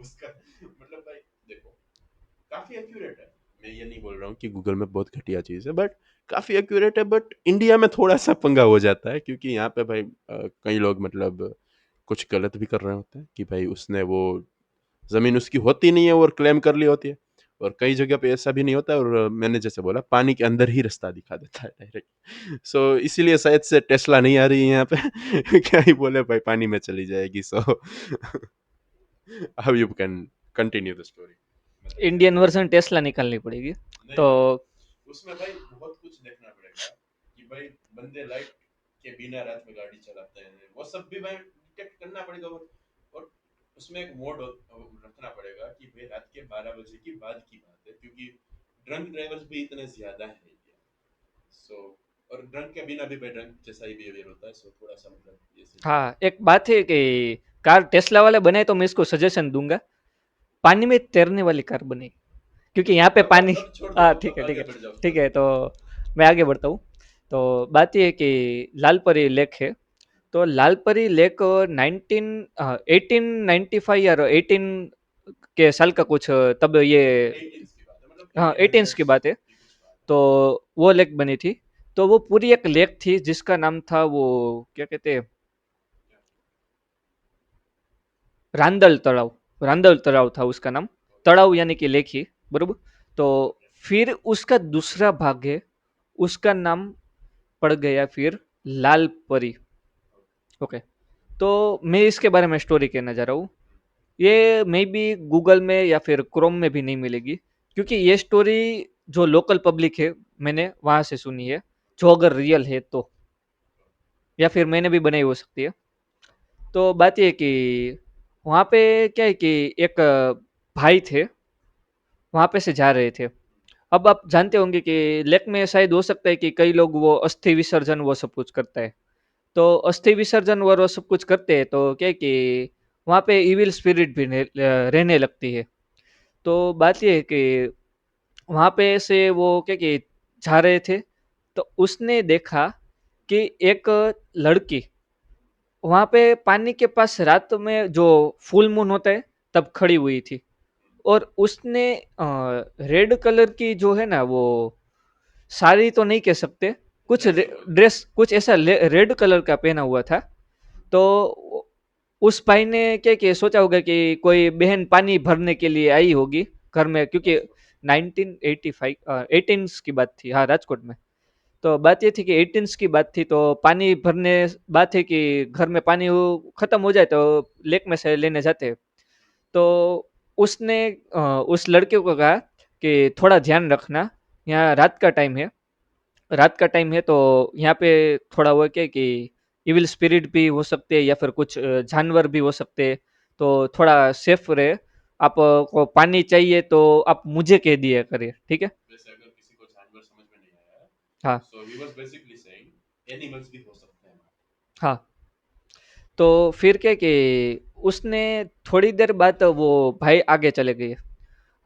उसका मतलब भाई देखो काफी एक्यूरेट है। मैं ये नहीं बोल रहा हूँ कि गूगल मैप बहुत घटिया चीज है, बट काफी एक्यूरेट है। बट इंडिया में थोड़ा सा पंगा हो जाता है, क्योंकि यहाँ पे भाई कई लोग मतलब कुछ गलत भी कर रहे होते हैं कि भाई उसने वो जमीन उसकी होती नहीं है और क्लेम कर ली होती है। और कई जगह पे ऐसा भी नहीं होता है, और मैंने जैसे बोला पानी के अंदर ही रास्ता दिखा देता है डायरेक्ट। सो इसीलिए शायद से टेस्ला नहीं आ रही है यहाँ पे क्या ही बोले भाई, पानी में चली जाएगी। सो अब you can continue the story. मतलब इंडियन वर्जन टेस्ला निकालनी पड़ेगी। नहीं तो भाई, उसमें भाई बहुत कुछ देखना पड़ेगा कि भाई बंदे लाइट के बिना रात में गाड़ी चलाते हैं, वो सब भी भाई डिटेक्ट करना पड़ेगा। और उसमें एक मोड रखना पड़ेगा कि भाई रात के 12 बजे की बाद की बात है, क्योंकि ड्रंक ड्राइवर्स भी इतने ज्यादा हैं इंडिया। सो और ड्रंक के बिना भी भाई ड्रंक जैसा ही बिहेवियर होता है। सो थोड़ा सा मतलब ये हाँ, सिचुएशन। एक बात है कि कार टेस्ला वाले बनाए तो मैं इसको सजेशन दूंगा, पानी में तैरने वाली कार बने, क्योंकि यहाँ पे पानी। अब छोड़ दो, हाँ अब ठीक है, ठीक आगे है, बढ़ जाओ ठीक स्टोरी है। में। तो मैं आगे बढ़ता हूँ। तो बात ये है कि लालपरी लेक है। तो लालपरी लेक 1895 या 18 के साल का कुछ तब ये। 18 की बात है, मतलब हाँ, इंडियन 18 की हंड्रेड्स बात है। की कुछ बात है। तो वो लेक बनी थी। तो वो पूरी एक लेक थी जिसका नाम था वो, क्या कहते हैं, रांदल तलाव। रांदल तलाव था उसका नाम। तलाव यानी कि लेक ही, बरोबर। तो फिर उसका दूसरा भाग है, उसका नाम पड़ गया फिर लाल परी। ओके। तो मैं इसके बारे में स्टोरी कहना जा रहा हूँ। ये मे बी गूगल में या फिर क्रोम में भी नहीं मिलेगी, क्योंकि ये स्टोरी जो लोकल पब्लिक है मैंने वहां से सुनी है, जो अगर रियल है तो, या फिर मैंने भी बनाई हो सकती है। तो बात ये है कि वहाँ पे क्या है कि एक भाई थे, वहाँ पे से जा रहे थे। अब आप जानते होंगे कि लेक में शायद हो सकता है कि कई लोग वो अस्थि विसर्जन वो सब कुछ करता है। तो अस्थि विसर्जन और वो सब कुछ करते हैं तो क्या है कि वहाँ पे इविल स्पिरिट भी रहने लगती है। तो बात ये है कि वहाँ पे से वो क्या कि जा रहे थे, तो उसने देखा कि एक लड़की वहाँ पे पानी के पास रात में जो फुल मून होता है तब खड़ी हुई थी। और उसने रेड कलर की जो है ना वो, साड़ी तो नहीं कह सकते, कुछ ड्रेस होगा कुछ। ड्रेस कुछ ऐसा रेड कलर का पहना हुआ था। तो उस भाई ने क्या किया, सोचा होगा कि कोई बहन पानी भरने के लिए आई होगी घर में, क्योंकि राजकोट। 1985 18 की बात थी, हाँ, राजकोट में। तो बात ये थी कि 18 की बात थी, तो पानी भरने, बात है कि घर में पानी खत्म हो जाए तो लेक में से लेने जाते हैं। तो उसने उस लड़के को कहा कि थोड़ा ध्यान रखना, यहाँ रात का टाइम है, रात का टाइम है तो यहाँ पे थोड़ा वो क्या है कि इविल स्पिरिट भी हो सकते हैं या फिर कुछ जानवर भी हो सकते हैं। तो थोड़ा सेफ रहे। आप को पानी चाहिए तो आप मुझे कह दिया करिए, ठीक है। वैसे अगर किसी को जानवर समझ में नहीं आया, हाँ, so he was basically saying animals भी हो सकते हैं। हाँ। तो फिर क्या कि उसने थोड़ी देर बाद वो भाई आगे चले गए।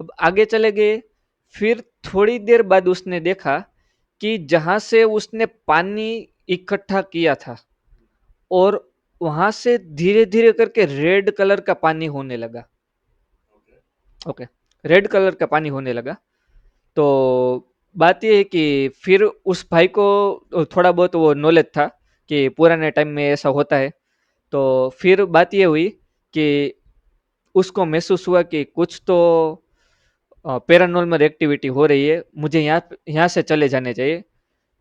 अब आगे चले गए, फिर थोड़ी देर बाद उसने देखा कि जहां से उसने पानी इकट्ठा किया था, और वहां से धीरे धीरे करके रेड कलर का पानी होने लगा। ओके। ओके। रेड कलर का पानी होने लगा। तो बात ये है कि फिर उस भाई को थोड़ा बहुत वो नॉलेज था कि पुराने टाइम में ऐसा होता है। तो फिर बात ये हुई कि उसको महसूस हुआ कि कुछ तो पैरानॉर्मल एक्टिविटी हो रही है, मुझे यहाँ यहाँ से चले जाने चाहिए।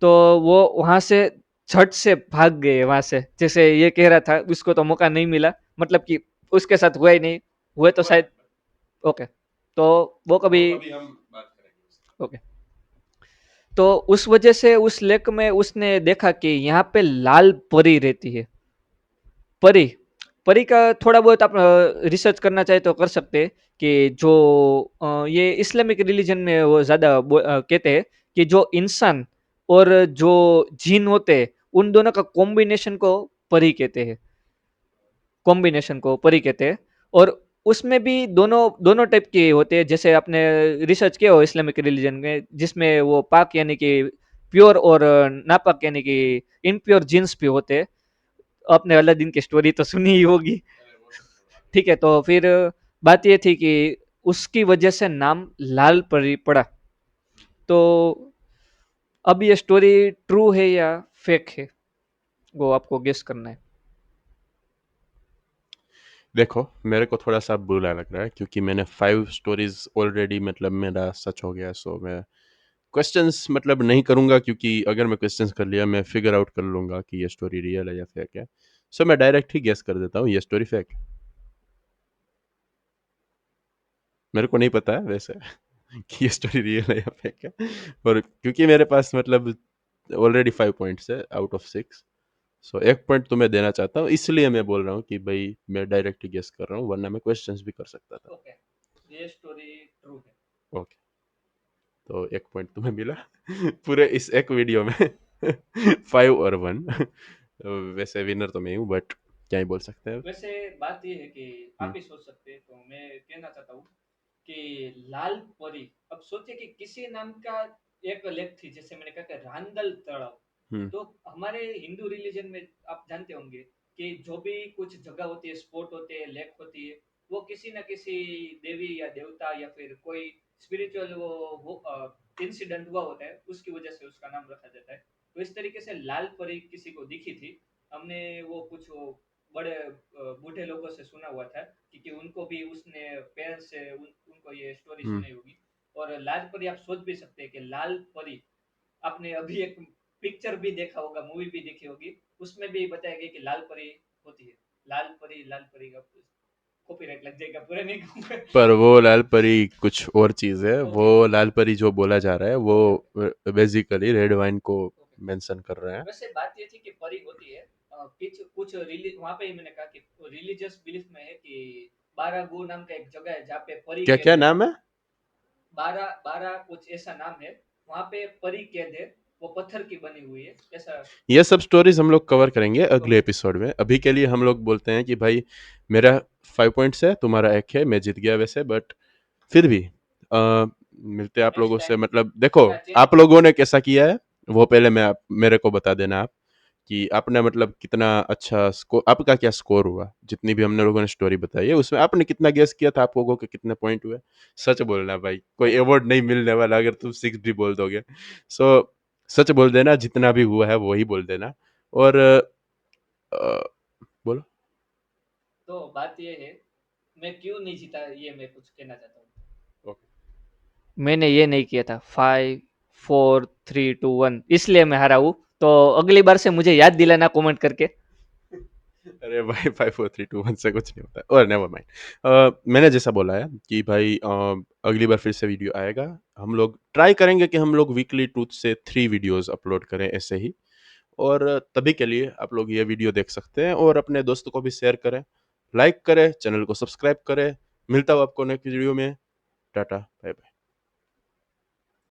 तो वो वहां से झट से भाग गए वहां से, जैसे ये कह रहा था उसको तो मौका नहीं मिला, मतलब कि उसके साथ हुआ ही नहीं, हुए तो हुआ है शायद। ओके। तो वो वो कभी। कभी हम बात करेंगे उसकी। ओके। तो उस वजह से उस लेक में उसने देखा कि यहाँ पे लाल परी रहती है। परी, परी का थोड़ा बहुत आप रिसर्च करना चाहे तो कर सकते हैं कि जो ये इस्लामिक रिलीजन में वो ज़्यादा कहते हैं कि जो इंसान और जो जीन होते हैं उन दोनों का कॉम्बिनेशन को परी कहते हैं, कॉम्बिनेशन को परी कहते हैं। और उसमें भी दोनों दोनों टाइप के होते हैं, जैसे आपने रिसर्च किया हो इस्लामिक रिलीजन में, जिसमें वो पाक यानी कि प्योर और नापाक यानी कि इम्प्योर जीन्स भी होते हैं। आपने अलादीन की स्टोरी तो सुनी ही होगी। ठीक है, तो फिर बात ये थी कि उसकी वजह से नाम लाल परी पड़ा। तो अब ये स्टोरी ट्रू है या फेक है, वो आपको गेस करना है। देखो, मेरे को थोड़ा-सा बुरा लग रहा है क्योंकि मैंने 5 स्टोरीज़ ऑलरेडी मतलब मेरा सच हो गया, सो मैं क्वेश्चंस मतलब नहीं करूँगा क्योंकि अगर मैं क्वेश्चंस कर लिया, मैं फिगर आउट कर लूँगा कि ये स्टोरी रियल है या फेक है। सो मैं डायरेक्ट ही गेस कर देता हूँ, ये स्टोरी फेक है। मेरे को नहीं पता है वैसे कि ये स्टोरी रियल है या फेक है, और क्योंकि मेरे पास मतलब ऑलरेडी 5 पॉइंट्स है आउट ऑफ 6, सो 1 पॉइंट तो मैं देना चाहता हूँ, इसलिए मैं बोल रहा हूँ कि भाई मैं डायरेक्ट ही गेस कर रहा हूँ, वरना मैं क्वेश्चंस भी कर सकता था। ओके, ये स्टोरी ट्रू है। ओके, तो 1 पॉइंट तुम्हें मिला पूरे इस एक वीडियो में 5 और 1। वैसे विनर तो मैं ही हूँ, बट क्या ही बोल सकते हैं। वैसे बात ये है कि आप हम्म, ही सोच सकते हैं, तो मैं कहना चाहता हूँ कि लाल परी, अब सोचिए कि किसी नाम का एक लेक थी, जैसे मैंने कहा कि रांदल तालाब। हम्म, तो हमारे हिंदू रिलीजन में आप जानते होंगे कि जो भी कुछ जगह होती है, स्पॉट होते हैं, लेक होती है, वो किसी न किसी देवी या देवता या फिर कोई स्पिरिचुअल वो इंसिडेंट हुआ होता है, उसकी वजह से उसका नाम रखा जाता है। तो इस तरीके से लाल परी किसी को दिखी थी। हमने वो कुछ वो बड़े बूढ़े लोगों से सुना हुआ था, क्योंकि उनको भी उसने पेरेंट्स से उनको ये स्टोरी हम्म। सुनी होगी। और लाल परी आप सोच भी सकते हैं कि लाल परी, आपने अभी एक पिक्चर भी देखा होगा, मूवी भी देखी होगी, उसमें भी बताया गया कि लाल परी होती है। लाल परी का कॉपीराइट लग जाएगा, पूरा नहीं कहूंगा। पर वो लाल परी कुछ और चीज़ है, वो ओके लाल परी जो बोला जा रहा है वो okay okay basically red wine को ओके। मेंशन कर रहे हैं। वैसे बात ये थी कि परी होती है, कुछ कुछ वहां पे ही मैंने कहा कि रिलीजियस बिलीफ में है कि बारागु नाम का एक जगह है जहाँ पे परी क्या कैद क्या है। नाम है? बारह बारह कुछ ऐसा नाम है, वहां पे परी कैद है, वो पत्थर की बनी हुई है ऐसा। ये सब स्टोरीज हम लोग कवर करेंगे अगले ओके एपिसोड में। अभी के लिए हम लोग बोलते हैं कि भाई मेरा 5 पॉइंट्स है, तुम्हारा 1 है, मैं जीत गया वैसे, बट फिर भी मिलते हैं आप नेक्स्ट लोगों से। टाइम मतलब देखो, थोड़ा चेंज आप लोगों ने कैसा किया है वो पहले मेरे को बता देना आप, कि आपने मतलब कितना अच्छा स्कोर, आपका क्या स्कोर हुआ, जितनी भी हमने लोगों ने स्टोरी बताई है उसमें आपने कितना गेस किया था, आप लोगों के कितने पॉइंट हुए। सच बोलना भाई, कोई ओके अवार्ड नहीं मिलने वाला अगर तुम 6 भी बोल दोगे। सो सच बोल देना, जितना भी हुआ है वो ही बोल देना। और बोलो। तो बात ये है, मैं क्यों नहीं जीता ये मैं कुछ कहना चाहता हूँ। ओके। मैंने ये नहीं किया था, 5 4 3 2 1, इसलिए मैं हारा हूँ। तो अगली बार से मुझे याद दिलाना कमेंट करके। अरे भाई 5 4 3 2 1 से कुछ नहीं होता, और नेवर माइंड। मैंने जैसा बोला है कि भाई अगली बार फिर से वीडियो आएगा। हम लोग ट्राई करेंगे कि हम लोग वीकली 2 से 3 वीडियोस अपलोड करें ऐसे ही। और तभी के लिए आप लोग ये वीडियो देख सकते हैं और अपने दोस्तों को भी शेयर करें, लाइक करें, चैनल को सब्सक्राइब करें। मिलता हूँ आपको नेक्स्ट वीडियो में। Tata, bye bye.